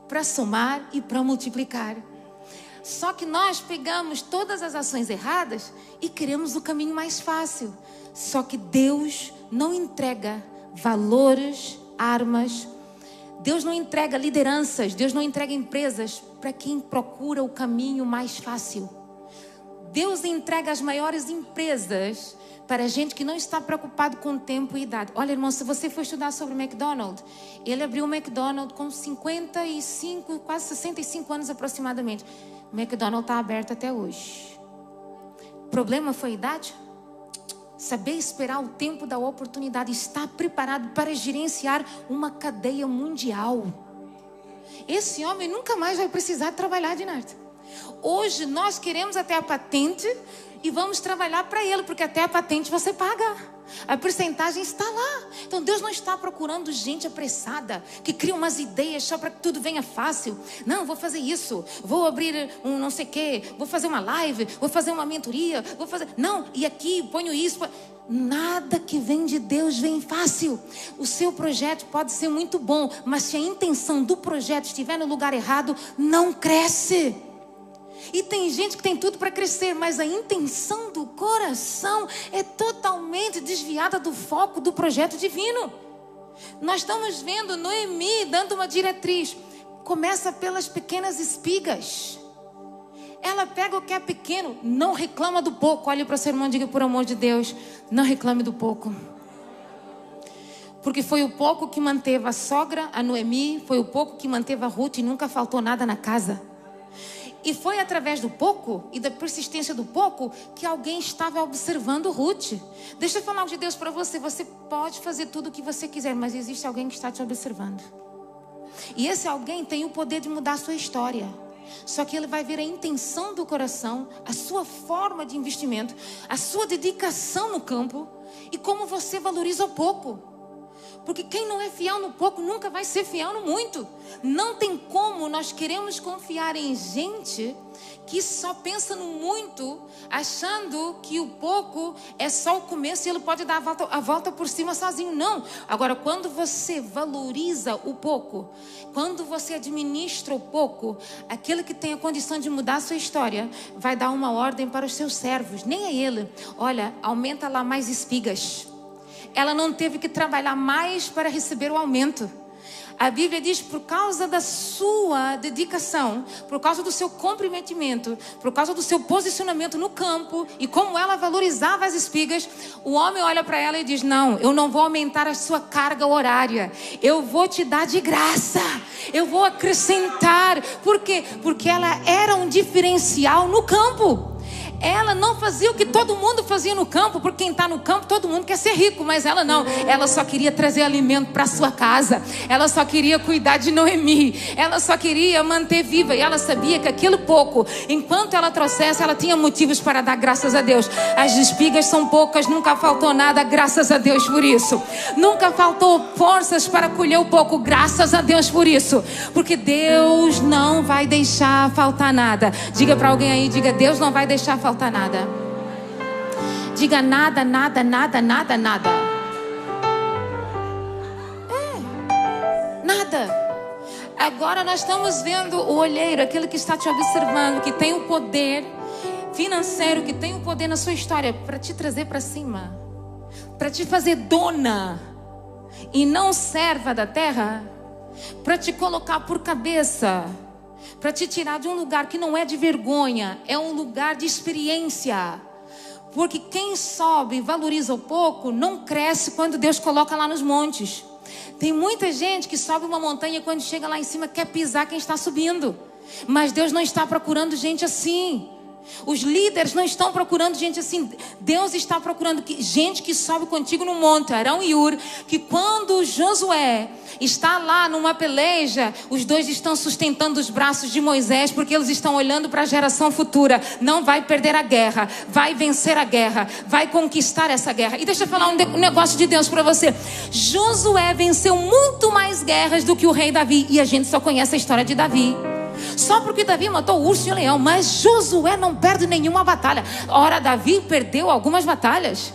[SPEAKER 1] para somar e para multiplicar. Só que nós pegamos todas as ações erradas e queremos o caminho mais fácil. Só que Deus não entrega valores, armas. Deus não entrega lideranças. Deus não entrega empresas para quem procura o caminho mais fácil. Deus entrega as maiores empresas para gente que não está preocupado com tempo e idade. Olha, irmão, se você for estudar sobre o McDonald's, ele abriu o McDonald's com 55, quase 65 anos aproximadamente. O McDonald's está aberto até hoje. O problema foi a idade? Saber esperar o tempo da oportunidade, estar preparado para gerenciar uma cadeia mundial. Esse homem nunca mais vai precisar trabalhar de nada. Hoje nós queremos até a patente e vamos trabalhar para ele, porque até a patente você paga. A porcentagem está lá. Então Deus não está procurando gente apressada, que cria umas ideias só para que tudo venha fácil. Não, vou fazer isso, vou abrir um não sei o quê, vou fazer uma live, vou fazer uma mentoria, vou fazer... Não, e aqui ponho isso. Nada que vem de Deus vem fácil. O seu projeto pode ser muito bom, mas se a intenção do projeto estiver no lugar errado, não cresce. E tem gente que tem tudo para crescer, mas a intenção do coração é totalmente desviada do foco do projeto divino. Nós estamos vendo Noemi dando uma diretriz. Começa pelas pequenas espigas. Ela pega o que é pequeno, não reclama do pouco. Olhe para o seu irmão e diga, por amor de Deus, não reclame do pouco. Porque foi o pouco que manteve a sogra, a Noemi, foi o pouco que manteve a Ruth e nunca faltou nada na casa. E foi através do pouco e da persistência do pouco que alguém estava observando Ruth. Deixa eu falar algo de Deus para você. Você pode fazer tudo o que você quiser, mas existe alguém que está te observando. E esse alguém tem o poder de mudar a sua história. Só que ele vai ver a intenção do coração, a sua forma de investimento, a sua dedicação no campo e como você valoriza o pouco. Porque quem não é fiel no pouco nunca vai ser fiel no muito. Não tem como nós queremos confiar em gente que só pensa no muito, achando que o pouco é só o começo e ele pode dar a volta por cima sozinho. Não. Agora, quando você valoriza o pouco, quando você administra o pouco, aquele que tem a condição de mudar a sua história vai dar uma ordem para os seus servos. Nem a ele. Olha, aumenta lá mais espigas. Ela não teve que trabalhar mais para receber o aumento. A Bíblia diz, por causa da sua dedicação, por causa do seu comprometimento, por causa do seu posicionamento no campo e como ela valorizava as espigas, o homem olha para ela e diz, não, eu não vou aumentar a sua carga horária, eu vou te dar de graça, eu vou acrescentar. Por quê? Porque ela era um diferencial no campo. Ela não fazia o que todo mundo fazia no campo, porque quem está no campo, todo mundo quer ser rico, mas ela não. Ela só queria trazer alimento para sua casa. Ela só queria cuidar de Noemi. Ela só queria manter viva. E ela sabia que aquilo pouco, enquanto ela trouxesse, ela tinha motivos para dar graças a Deus. As espigas são poucas, nunca faltou nada, graças a Deus por isso. Nunca faltou forças para colher o pouco, graças a Deus por isso. Porque Deus não vai deixar faltar nada. Diga para alguém aí, diga: Deus não vai deixar faltar nada. Diga: nada, nada, nada, nada, nada. Nada. Agora nós estamos vendo o olheiro, aquele que está te observando, que tem o poder financeiro, que tem o poder na sua história para te trazer para cima, para te fazer dona e não serva da terra, para te colocar por cabeça, para te tirar de um lugar que não é de vergonha, é um lugar de experiência. Porque quem sobe e valoriza o pouco, não cresce quando Deus coloca lá nos montes. Tem muita gente que sobe uma montanha e quando chega lá em cima quer pisar quem está subindo. Mas Deus não está procurando gente assim. Os líderes não estão procurando gente assim. Deus está procurando gente que sobe contigo no monte, Arão e Hur, que quando Josué está lá numa peleja, os dois estão sustentando os braços de Moisés, porque eles estão olhando para a geração futura. Não vai perder a guerra, vai vencer a guerra, vai conquistar essa guerra. E deixa eu falar um negócio de Deus para você. Josué venceu muito mais guerras do que o rei Davi, e a gente só conhece a história de Davi. Só porque Davi matou o urso e o leão, mas Josué não perde nenhuma batalha. Ora, Davi perdeu algumas batalhas.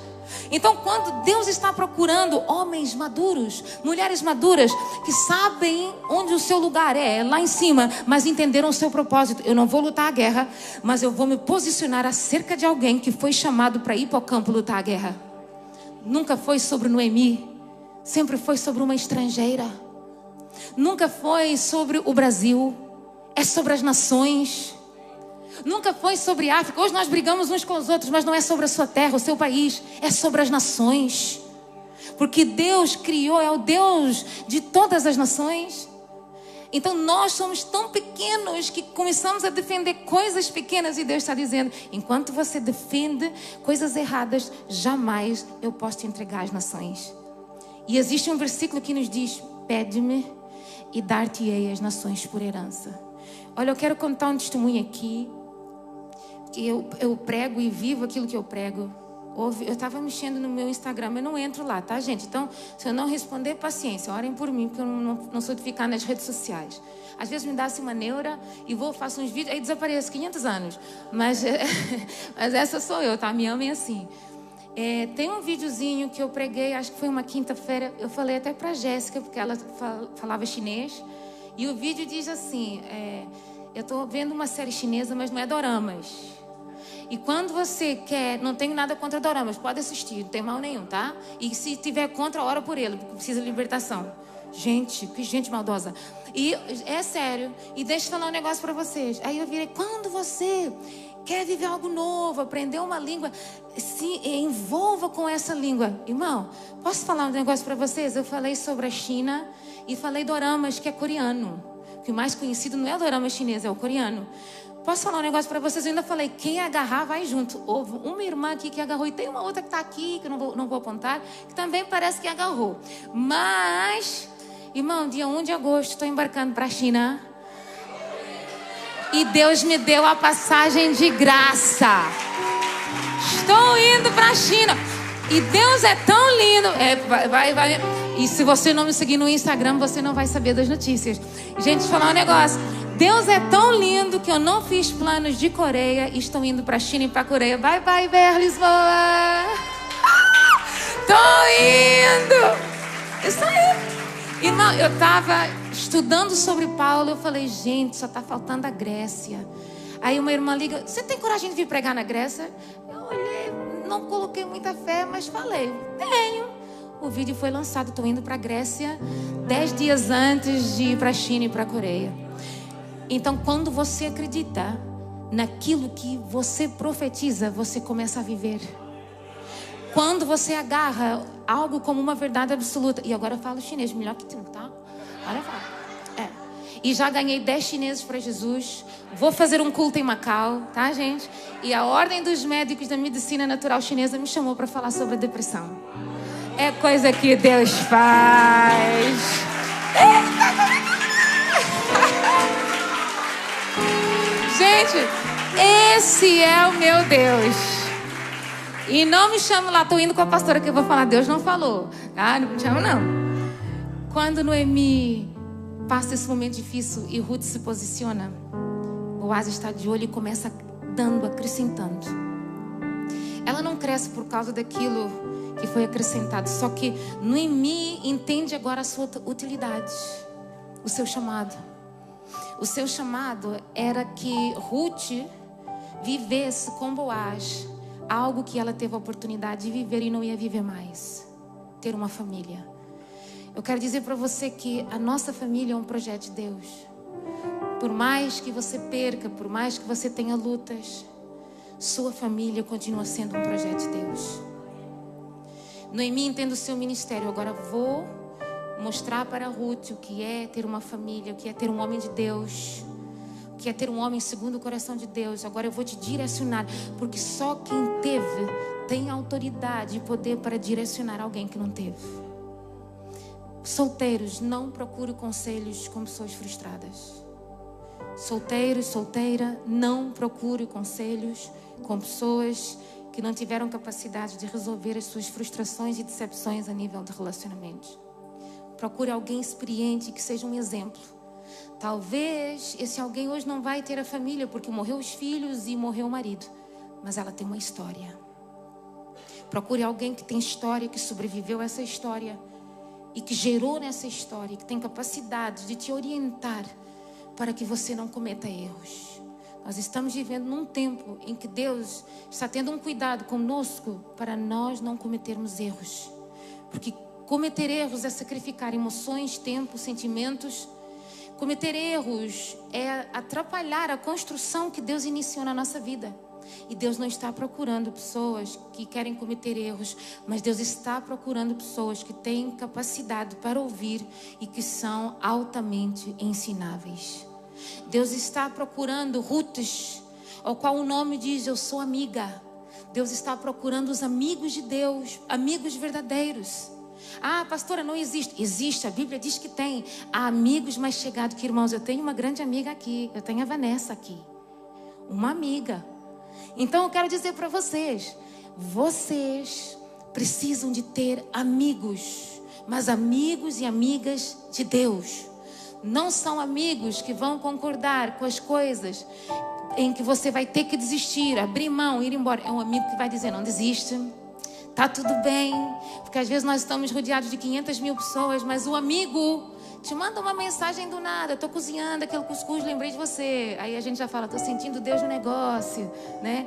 [SPEAKER 1] Então, quando Deus está procurando homens maduros, mulheres maduras, que sabem onde o seu lugar é lá em cima, mas entenderam o seu propósito. Eu não vou lutar a guerra, mas eu vou me posicionar acerca de alguém que foi chamado para ir para o campo lutar a guerra. Nunca foi sobre Noemi, sempre foi sobre uma estrangeira. Nunca foi sobre o Brasil, é sobre as nações. Nunca foi sobre a África. Hoje nós brigamos uns com os outros, mas não é sobre a sua terra, o seu país. É sobre as nações. Porque Deus criou, é o Deus de todas as nações. Então nós somos tão pequenos que começamos a defender coisas pequenas. E Deus está dizendo: enquanto você defende coisas erradas, jamais eu posso te entregar às nações. E existe um versículo que nos diz: pede-me e dar-te-ei as nações por herança. Olha, eu quero contar um testemunho aqui, que eu prego e vivo aquilo que eu prego. Eu estava mexendo no meu Instagram, eu não entro lá, tá, gente? Então, se eu não responder, paciência, orem por mim, porque eu não sou de ficar nas redes sociais. Às vezes me dá assim uma neura e faço uns vídeos, aí desapareço 500 anos. Mas essa sou eu, tá? Me amem assim. Tem um videozinho que eu preguei, acho que foi uma quinta-feira, eu falei até pra Jéssica, porque ela falava chinês. E o vídeo diz assim, eu estou vendo uma série chinesa, mas não é doramas. E quando você quer, não tenho nada contra doramas, pode assistir, não tem mal nenhum, tá? E se tiver contra, ora por ele, porque precisa de libertação. Gente, que gente maldosa. E é sério, e deixa eu falar um negócio para vocês. Aí eu virei: quando você quer viver algo novo, aprender uma língua, se envolva com essa língua. Irmão, posso falar um negócio para vocês? Eu falei sobre a China e falei doramas, que é coreano. Que o mais conhecido não é o dorama chinês, é o coreano. Posso falar um negócio para vocês? Eu ainda falei: quem agarrar vai junto. Houve uma irmã aqui que agarrou, e tem uma outra que está aqui, que eu não vou apontar, que também parece que agarrou. Mas, irmão, dia 1 de agosto estou embarcando para a China. E Deus me deu a passagem de graça. Estou indo para a China. E Deus é tão lindo. Vai. E se você não me seguir no Instagram, você não vai saber das notícias. Gente, deixa eu falar um negócio. Deus é tão lindo que eu não fiz planos de Coreia e estou indo para a China e para a Coreia. Bye, Lisboa. Tô indo. Isso aí. Irmão, eu estava estudando sobre Paulo. Eu falei: gente, só está faltando a Grécia. Aí uma irmã liga: você tem coragem de vir pregar na Grécia? Eu olhei, não coloquei muita fé, mas falei: tenho. O vídeo foi lançado, estou indo para a Grécia 10 dias antes de ir para a China e para a Coreia. Então, quando você acredita naquilo que você profetiza, você começa a viver. Quando você agarra algo como uma verdade absoluta. E agora eu falo chinês melhor que tu, tá? Olha, fala. E já ganhei 10 chineses para Jesus. Vou fazer um culto em Macau, tá, gente? E a Ordem dos Médicos da Medicina Natural Chinesa me chamou para falar sobre a depressão. É coisa que Deus faz. Gente, esse é o meu Deus. E não me chamo lá, tô indo com a pastora que eu vou falar. Deus não falou, tá? Não me chama, não. Quando Noemi passa esse momento difícil e Ruth se posiciona, Boaz está de olho e começa dando, acrescentando. Ela não cresce por causa daquilo que foi acrescentado. Só que Noemi entende agora a sua utilidade, o seu chamado. O seu chamado era que Ruth vivesse com Boaz algo que ela teve a oportunidade de viver e não ia viver mais. Ter uma família. Eu quero dizer para você que a nossa família é um projeto de Deus. Por mais que você perca, por mais que você tenha lutas, sua família continua sendo um projeto de Deus. Noemi entende o seu ministério. Agora vou mostrar para Ruth o que é ter uma família, o que é ter um homem de Deus, o que é ter um homem segundo o coração de Deus. Agora eu vou te direcionar, porque só quem teve tem autoridade e poder para direcionar alguém que não teve. Solteiros, não procure conselhos com pessoas frustradas. Solteiro, solteira, não procure conselhos com pessoas que não tiveram capacidade de resolver as suas frustrações e decepções a nível de relacionamentos. Procure alguém experiente que seja um exemplo. Talvez esse alguém hoje não vai ter a família porque morreu os filhos e morreu o marido, mas ela tem uma história. Procure alguém que tem história, que sobreviveu a essa história e que gerou nessa história, que tem capacidade de te orientar para que você não cometa erros. Nós estamos vivendo num tempo em que Deus está tendo um cuidado conosco para nós não cometermos erros. Porque cometer erros é sacrificar emoções, tempo, sentimentos. Cometer erros é atrapalhar a construção que Deus iniciou na nossa vida. E Deus não está procurando pessoas que querem cometer erros, mas Deus está procurando pessoas que têm capacidade para ouvir e que são altamente ensináveis. Deus está procurando Ruths, ao qual o nome diz: eu sou amiga. Deus está procurando os amigos de Deus, amigos verdadeiros. Ah, pastora, não existe. Existe, a Bíblia diz que tem. Há amigos mais chegados que irmãos. Eu tenho uma grande amiga aqui, eu tenho a Vanessa aqui, uma amiga. Então eu quero dizer para vocês, vocês precisam de ter amigos, mas amigos e amigas de Deus. Não são amigos que vão concordar com as coisas em que você vai ter que desistir, abrir mão, ir embora. É um amigo que vai dizer: não desiste, tá tudo bem. Porque às vezes nós estamos rodeados de 500 mil pessoas, mas o amigo te manda uma mensagem do nada: estou cozinhando aquele cuscuz, lembrei de você. Aí a gente já fala: estou sentindo Deus no negócio, né?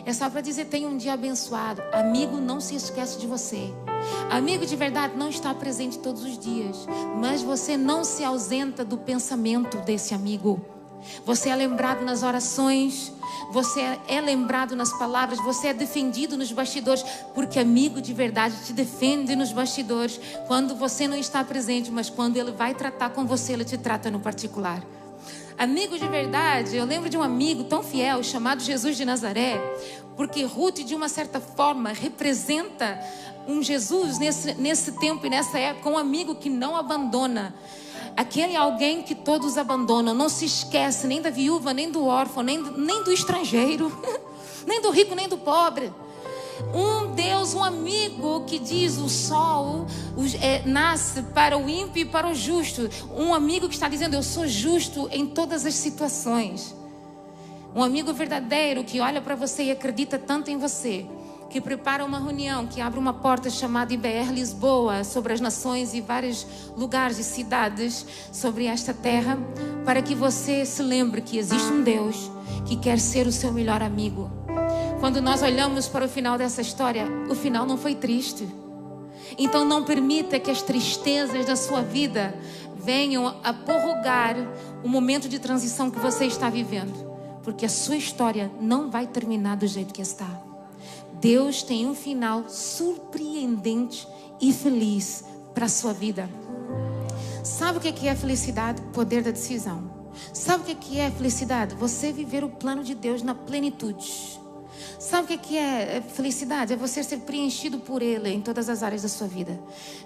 [SPEAKER 1] É só para dizer: tenha um dia abençoado. Amigo não se esquece de você. Amigo de verdade não está presente todos os dias, mas você não se ausenta do pensamento desse amigo. Você é lembrado nas orações, você é lembrado nas palavras, você é defendido nos bastidores, porque amigo de verdade te defende nos bastidores quando você não está presente, mas quando ele vai tratar com você, ele te trata no particular. Amigo de verdade, eu lembro de um amigo tão fiel chamado Jesus de Nazaré, porque Ruth, de uma certa forma, representa um Jesus nesse tempo e nessa época, um amigo que não abandona. Aquele alguém que todos abandonam, não se esquece nem da viúva, nem do órfão, nem do estrangeiro, nem do rico, nem do pobre. Um Deus, um amigo que diz: o sol nasce para o ímpio e para o justo. Um amigo que está dizendo: eu sou justo em todas as situações. Um amigo verdadeiro que olha para você e acredita tanto em você, que prepara uma reunião, que abre uma porta chamada IBR Lisboa, sobre as nações e vários lugares e cidades sobre esta terra, para que você se lembre que existe um Deus que quer ser o seu melhor amigo. Quando nós olhamos para o final dessa história, o final não foi triste. Então não permita que as tristezas da sua vida venham a prorrogar o momento de transição que você está vivendo, porque a sua história não vai terminar do jeito que está. Deus tem um final surpreendente e feliz para a sua vida. Sabe o que é felicidade? Poder da decisão. Sabe o que é felicidade? Você viver o plano de Deus na plenitude. Sabe o que é felicidade? É você ser preenchido por Ele em todas as áreas da sua vida.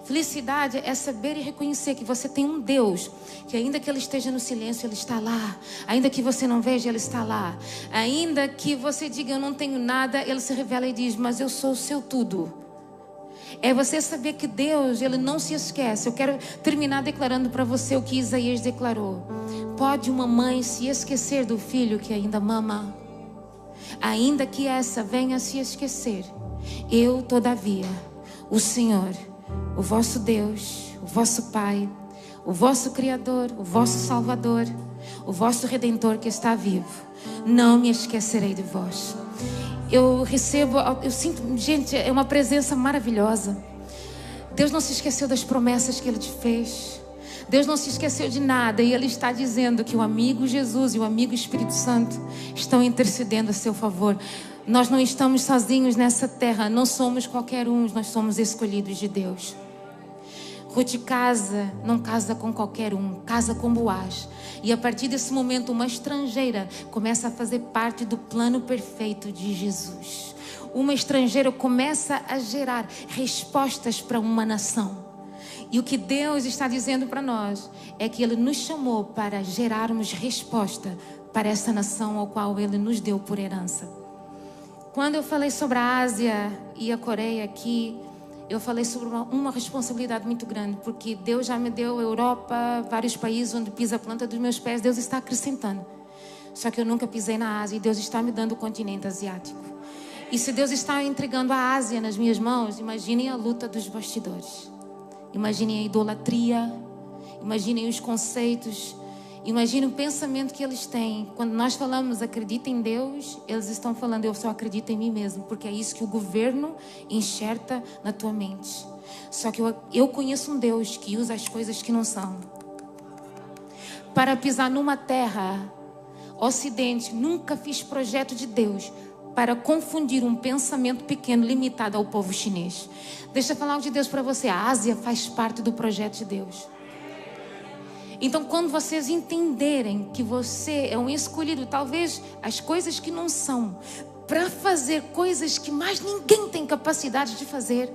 [SPEAKER 1] Felicidade é saber e reconhecer que você tem um Deus, que ainda que Ele esteja no silêncio, Ele está lá. Ainda que você não veja, Ele está lá. Ainda que você diga, eu não tenho nada, Ele se revela e diz, mas eu sou o seu tudo. É você saber que Deus, Ele não se esquece. Eu quero terminar declarando para você o que Isaías declarou. Pode uma mãe se esquecer do filho que ainda mama? Ainda que essa venha a se esquecer, eu, todavia, o Senhor, o vosso Deus, o vosso Pai, o vosso Criador, o vosso Salvador, o vosso Redentor que está vivo, não me esquecerei de vós. Eu sinto, gente, é uma presença maravilhosa. Deus não se esqueceu das promessas que Ele te fez. Deus não se esqueceu de nada. E Ele está dizendo que o amigo Jesus e o amigo Espírito Santo estão intercedendo a seu favor. Nós não estamos sozinhos nessa terra. Não somos qualquer um. Nós somos escolhidos de Deus. Ruth não casa com qualquer um. Casa com Boaz. E a partir desse momento, uma estrangeira começa a fazer parte do plano perfeito de Jesus. Uma estrangeira começa a gerar respostas para uma nação. E o que Deus está dizendo para nós é que Ele nos chamou para gerarmos resposta para essa nação ao qual Ele nos deu por herança. Quando eu falei sobre a Ásia e a Coreia aqui, eu falei sobre uma responsabilidade muito grande, porque Deus já me deu a Europa, vários países onde pisa a planta dos meus pés, Deus está acrescentando. Só que eu nunca pisei na Ásia e Deus está me dando o continente asiático. E se Deus está entregando a Ásia nas minhas mãos, imaginem a luta dos bastidores. Imaginem a idolatria, imaginem os conceitos, imaginem o pensamento que eles têm. Quando nós falamos acredita em Deus, eles estão falando eu só acredito em mim mesmo, porque é isso que o governo enxerta na tua mente. Só que eu conheço um Deus que usa as coisas que não são para pisar numa terra. Ocidente, nunca fiz projeto de Deus para confundir um pensamento pequeno, limitado ao povo chinês. Deixa eu falar algo de Deus para você. A Ásia faz parte do projeto de Deus. Então, quando vocês entenderem que você é um escolhido, talvez as coisas que não são, para fazer coisas que mais ninguém tem capacidade de fazer,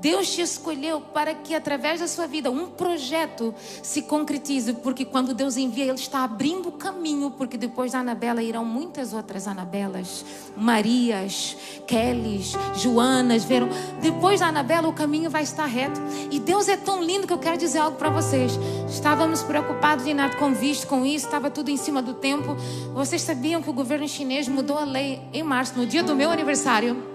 [SPEAKER 1] Deus te escolheu para que através da sua vida um projeto se concretize, porque quando Deus envia, Ele está abrindo o caminho, porque depois da Anabela irão muitas outras Anabelas, Marias, Kellys, Joanas, verão. Depois da Anabela o caminho vai estar reto. E Deus é tão lindo que eu quero dizer algo para vocês. Estávamos preocupados de nada com visto, com isso, estava tudo em cima do tempo. Vocês sabiam que o governo chinês mudou a lei em março, no dia do meu aniversário?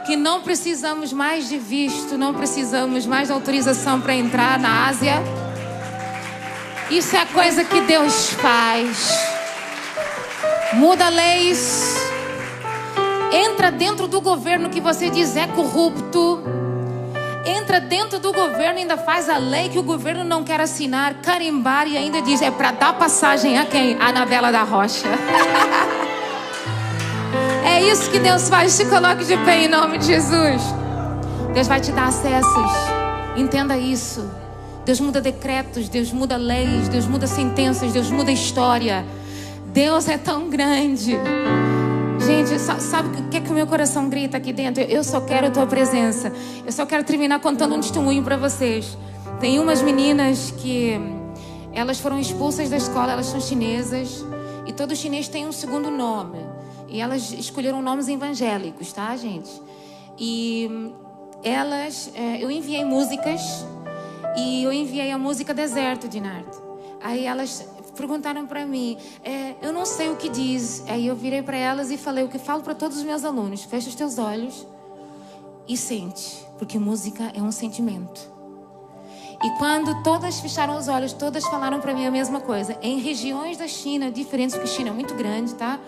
[SPEAKER 1] Que não precisamos mais de visto, não precisamos mais de autorização para entrar na Ásia. Isso é a coisa que Deus faz. Muda leis. Entra dentro do governo que você diz é corrupto. Entra dentro do governo e ainda faz a lei que o governo não quer assinar, carimbar, e ainda diz é para dar passagem a quem? A Anabela da Rocha. É isso que Deus faz. Se coloque de pé em nome de Jesus. Deus vai te dar acessos. Entenda isso. Deus muda decretos, Deus muda leis, Deus muda sentenças, Deus muda história. Deus é tão grande. Gente, sabe o que é que o meu coração grita aqui dentro? Eu só quero a tua presença. Eu só quero terminar contando um testemunho para vocês. Tem umas meninas que elas foram expulsas da escola, elas são chinesas. E todo chinês tem um segundo nome. E elas escolheram nomes evangélicos, tá, gente? E elas, eu enviei músicas. E eu enviei a música Deserto de Nard. Aí elas perguntaram para mim, eu não sei o que diz. Aí eu virei para elas e falei o que falo para todos os meus alunos: fecha os teus olhos e sente, porque música é um sentimento. E quando todas fecharam os olhos, todas falaram para mim a mesma coisa. Em regiões da China diferentes, porque a China é muito grande, tá?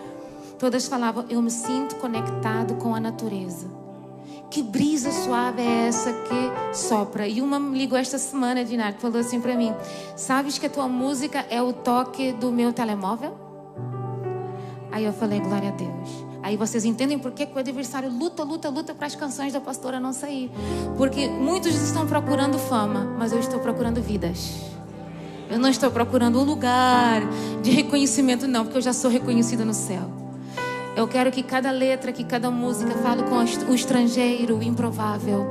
[SPEAKER 1] Todas falavam, eu me sinto conectado com a natureza. Que brisa suave é essa que sopra? E uma me ligou esta semana, Dinardo, falou assim para mim: sabes que a tua música é o toque do meu telemóvel? Aí eu falei, glória a Deus. Aí vocês entendem por que o adversário luta para as canções da pastora não sair. Porque muitos estão procurando fama, mas eu estou procurando vidas. Eu não estou procurando um lugar de reconhecimento, não, porque eu já sou reconhecida no céu. Eu quero que cada letra, que cada música fale com o estrangeiro, o improvável.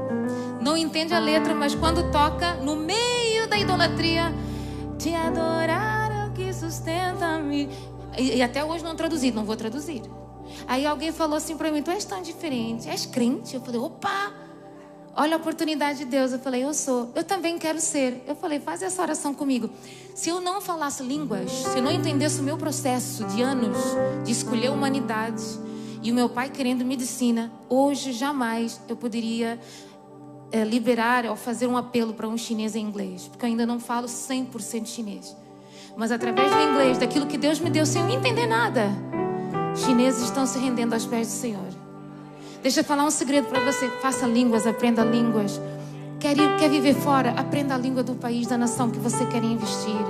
[SPEAKER 1] Não entende a letra, mas quando toca, no meio da idolatria, te adorar é o que sustenta-me. E até hoje não traduzi, não vou traduzir. Aí alguém falou assim pra mim: tu és tão diferente, és crente? Eu falei: opa, olha a oportunidade de Deus. Eu falei: eu sou, eu também quero ser. Eu falei: faz essa oração comigo. Se eu não falasse línguas, se eu não entendesse o meu processo de anos de escolher a humanidade e o meu pai querendo medicina, hoje jamais eu poderia liberar ou fazer um apelo para um chinês em inglês, porque eu ainda não falo 100% chinês. Mas através do inglês, daquilo que Deus me deu sem eu entender nada, chineses estão se rendendo aos pés do Senhor. Deixa eu falar um segredo para você: faça línguas, aprenda línguas. Quer viver fora? Aprenda a língua do país, da nação que você quer investir.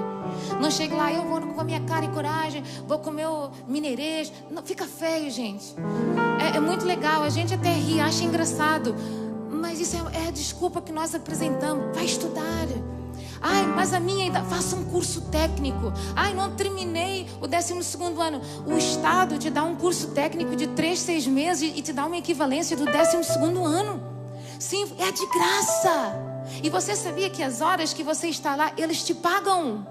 [SPEAKER 1] Não chegue lá: eu vou com a minha cara e coragem, vou com o meu mineirês. Não, fica feio, gente. É muito legal, a gente até ri, acha engraçado, mas isso é a desculpa que nós apresentamos. Vai estudar. Ai, mas a minha ainda, faça um curso técnico. Ai, não terminei o 12º ano. O Estado te dá um curso técnico de 3, 6 meses e te dá uma equivalência do 12º ano. Sim, é de graça. E você sabia que as horas que você está lá, eles te pagam?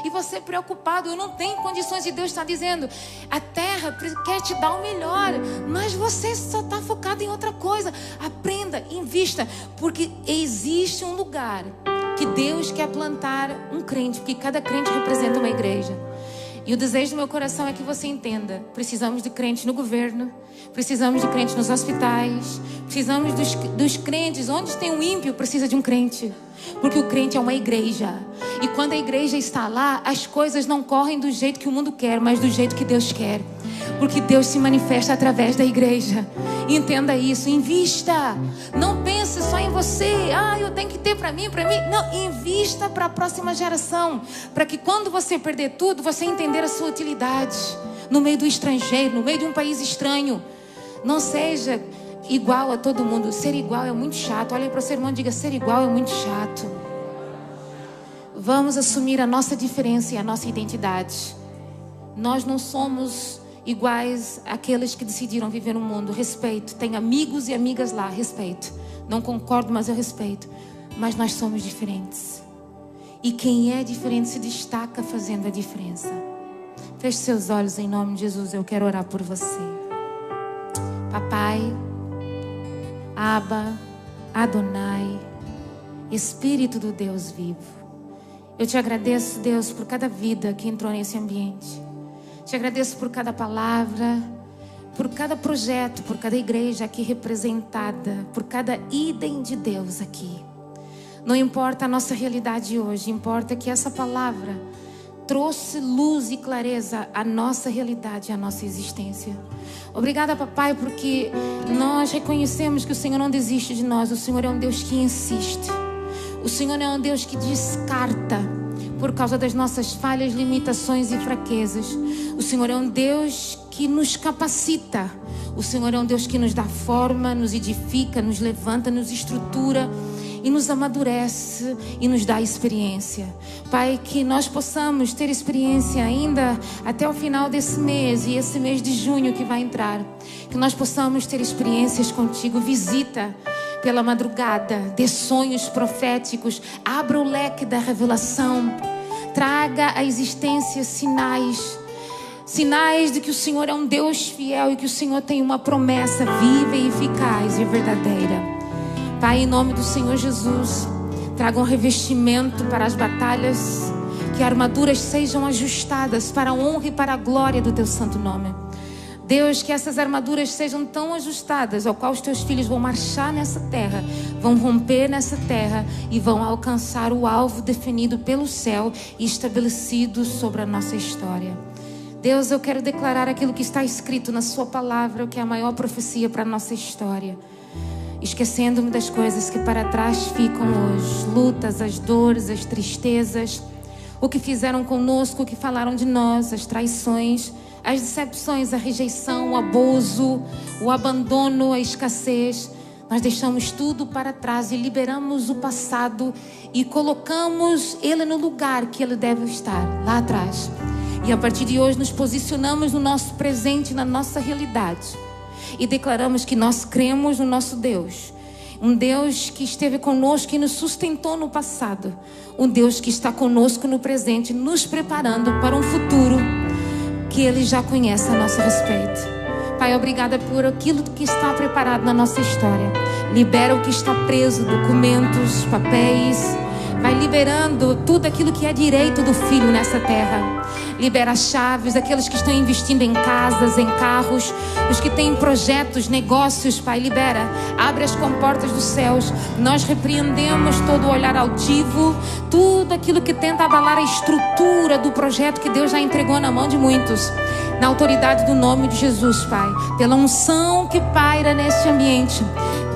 [SPEAKER 1] E você preocupado: eu não tenho condições. E Deus está dizendo: a terra quer te dar o melhor, mas você só está focado em outra coisa. Aprenda, invista, porque existe um lugar que Deus quer plantar um crente, porque cada crente representa uma igreja. E o desejo do meu coração é que você entenda: precisamos de crentes no governo, precisamos de crentes nos hospitais, precisamos dos crentes. Onde tem um ímpio, precisa de um crente, porque o crente é uma igreja. E quando a igreja está lá, as coisas não correm do jeito que o mundo quer, mas do jeito que Deus quer, porque Deus se manifesta através da igreja. Entenda isso, invista. Não pense só em você: ah, eu tenho que ter para mim. Não, invista para a próxima geração, para que quando você perder tudo, você entender a sua utilidade no meio do estrangeiro, no meio de um país estranho. Não seja igual a todo mundo. Ser igual é muito chato. Olha para o seu irmão e diga: ser igual é muito chato. Vamos assumir a nossa diferença e a nossa identidade. Nós não somos iguais àqueles que decidiram viver no mundo. Respeito, tem amigos e amigas lá, respeito. Não concordo, mas eu respeito. Mas nós somos diferentes. E quem é diferente se destaca fazendo a diferença. Feche seus olhos em nome de Jesus. Eu quero orar por você. Papai, Abba, Adonai, Espírito do Deus vivo, eu te agradeço, Deus, por cada vida que entrou nesse ambiente. Te agradeço por cada palavra, por cada projeto, por cada igreja aqui representada, por cada idem de Deus aqui. Não importa a nossa realidade hoje, importa que essa palavra trouxe luz e clareza à nossa realidade, à nossa existência. Obrigada, papai, porque nós reconhecemos que o Senhor não desiste de nós. O Senhor é um Deus que insiste. O Senhor é um Deus que descarta por causa das nossas falhas, limitações e fraquezas. O Senhor é um Deus que nos capacita. O Senhor é um Deus que nos dá forma, nos edifica, nos levanta, nos estrutura e nos amadurece e nos dá experiência. Pai, que nós possamos ter experiência ainda até o final desse mês e esse mês de junho que vai entrar. Que nós possamos ter experiências contigo. Visita pela madrugada, dê sonhos proféticos, abra o leque da revelação, traga à existência sinais de que o Senhor é um Deus fiel e que o Senhor tem uma promessa viva e eficaz e verdadeira. Pai, em nome do Senhor Jesus, traga um revestimento para as batalhas, que armaduras sejam ajustadas para a honra e para a glória do teu santo nome. Deus, que essas armaduras sejam tão ajustadas, ao qual os teus filhos vão marchar nessa terra, vão romper nessa terra e vão alcançar o alvo definido pelo céu e estabelecido sobre a nossa história. Deus, eu quero declarar aquilo que está escrito na sua palavra, que é a maior profecia para a nossa história. Esquecendo-me das coisas que para trás ficam hoje, lutas, as dores, as tristezas, o que fizeram conosco, o que falaram de nós, as traições, as decepções, a rejeição, o abuso, o abandono, a escassez. Nós deixamos tudo para trás e liberamos o passado e colocamos ele no lugar que ele deve estar, lá atrás. E a partir de hoje nos posicionamos no nosso presente, na nossa realidade. E declaramos que nós cremos no nosso Deus. Um Deus que esteve conosco e nos sustentou no passado. Um Deus que está conosco no presente, nos preparando para um futuro que Ele já conhece a nosso respeito. Pai, obrigada por aquilo que está preparado na nossa história. Libera o que está preso, documentos, papéis. Vai liberando tudo aquilo que é direito do filho nessa terra. Libera chaves, aqueles que estão investindo em casas, em carros, os que têm projetos, negócios, Pai, libera. Abre as comportas dos céus. Nós repreendemos todo o olhar altivo, tudo aquilo que tenta abalar a estrutura do projeto que Deus já entregou na mão de muitos. Na autoridade do nome de Jesus, Pai, pela unção que paira neste ambiente,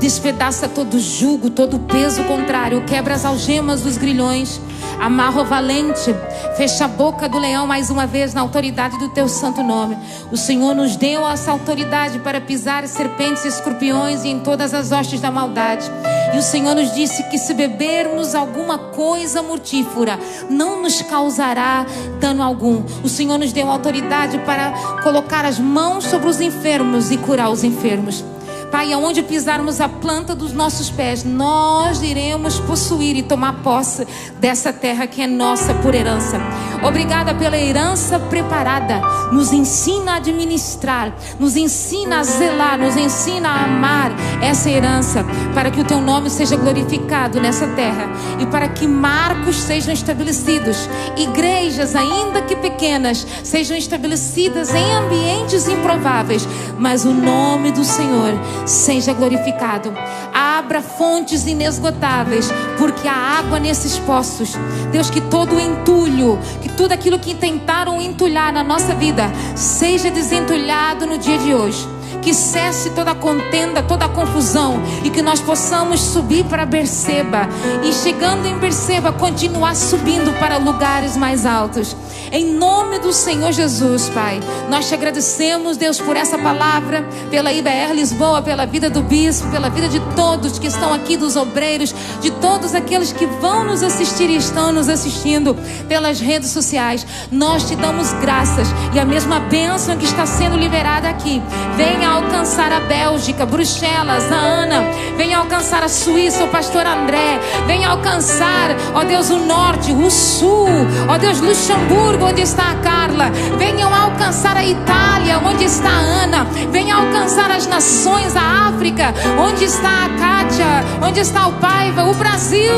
[SPEAKER 1] despedaça todo jugo, todo peso contrário, quebra as algemas dos grilhões, amarra o valente, fecha a boca do leão mais uma vez na autoridade do teu santo nome. O Senhor nos deu essa autoridade para pisar serpentes e escorpiões e em todas as hostes da maldade. E o Senhor nos disse que se bebermos alguma coisa mortífera, não nos causará dano algum. O Senhor nos deu autoridade para colocar as mãos sobre os enfermos e curar os enfermos. Pai, aonde pisarmos a planta dos nossos pés, nós iremos possuir e tomar posse dessa terra que é nossa por herança. Obrigada pela herança preparada. Nos ensina a administrar, nos ensina a zelar, nos ensina a amar essa herança, para que o teu nome seja glorificado nessa terra e para que marcos sejam estabelecidos, igrejas ainda que pequenas sejam estabelecidas em ambientes improváveis, mas o nome do Senhor seja glorificado. Abra fontes inesgotáveis, porque há água nesses poços. Deus, que todo o entulho, que tudo aquilo que tentaram entulhar na nossa vida seja desentulhado no dia de hoje. Que cesse toda a contenda, toda a confusão, e que nós possamos subir para Berseba, e chegando em Berseba, continuar subindo para lugares mais altos. Em nome do Senhor Jesus, Pai, nós te agradecemos, Deus, por essa palavra, pela IBR Lisboa, pela vida do bispo, pela vida de todos que estão aqui, dos obreiros, de todos aqueles que vão nos assistir e estão nos assistindo pelas redes sociais. Nós te damos graças, e a mesma bênção que está sendo liberada aqui, venha alcançar a Bélgica, Bruxelas, a Ana, venha alcançar a Suíça, o pastor André, venha alcançar, ó Deus, o norte, o sul, ó Deus, Luxemburgo, onde está a Carla, venham alcançar a Itália, onde está a Ana, venha alcançar as nações, a África, onde está a Kátia, onde está o Paiva, o Brasil,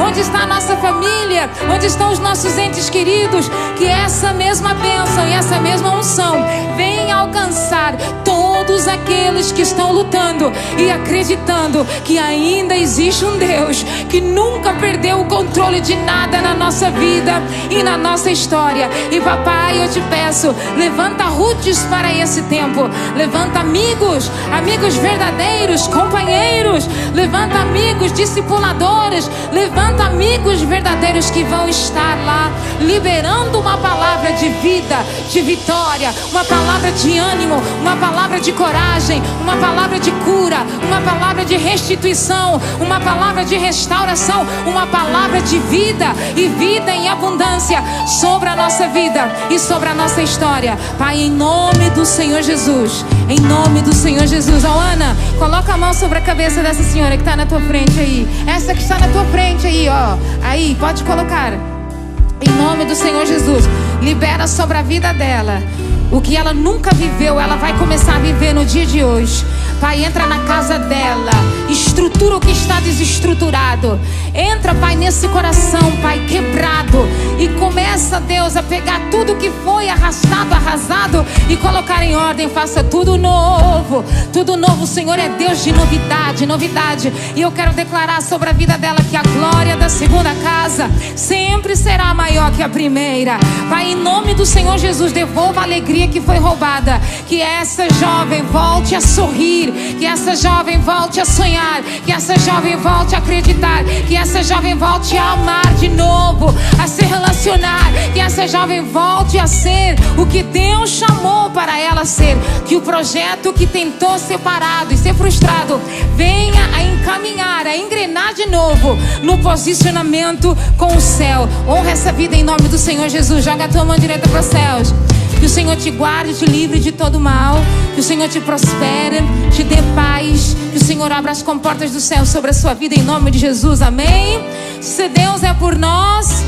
[SPEAKER 1] onde está a nossa família, onde estão os nossos entes queridos. Que essa mesma bênção e essa mesma unção venha alcançar todos aqueles que estão lutando e acreditando que ainda existe um Deus que nunca perdeu o controle de nada na nossa vida e na nossa história. E papai, eu te peço, levanta Rutes para esse tempo, levanta amigos, amigos verdadeiros, companheiros, levanta amigos discipuladores, levanta amigos verdadeiros que vão estar lá liberando uma palavra de vida, de vitória, uma palavra de ânimo, uma palavra de coragem, uma palavra de cura, uma palavra de restituição, uma palavra de restauração, uma palavra de vida e vida em abundância sobre a nossa vida e sobre a nossa história. Pai, em nome do Senhor Jesus, em nome do Senhor Jesus. Ó, Ana, coloca a mão sobre a cabeça dessa senhora que está na tua frente aí, essa que está na tua frente aí, ó, aí, pode colocar. Em nome do Senhor Jesus, libera sobre a vida dela o que ela nunca viveu, ela vai começar a viver no dia de hoje. Pai, entra na casa dela, estrutura o que está desestruturado. Entra, Pai, nesse coração, Pai, quebrado, e começa, Deus, a pegar tudo que foi arrastado, arrasado, e colocar em ordem. Faça tudo novo, tudo novo. O Senhor é Deus de novidade, novidade. E eu quero declarar sobre a vida dela que a glória da segunda casa sempre será maior que a primeira. Pai, em nome do Senhor Jesus, devolva a alegria que foi roubada. Que essa jovem volte a sorrir, que essa jovem volte a sonhar, que essa jovem volte a acreditar, que essa jovem volte a amar de novo, a se relacionar, que essa jovem volte a ser o que Deus chamou para ela ser. Que o projeto que tentou ser parado e ser frustrado venha a caminhar, a engrenar de novo no posicionamento com o céu. Honra essa vida em nome do Senhor Jesus. Joga a tua mão direita para os céus. Que o Senhor te guarde, te livre de todo mal. Que o Senhor te prospere, te dê paz. Que o Senhor abra as comportas do céu sobre a sua vida em nome de Jesus. Amém. Se Deus é por nós,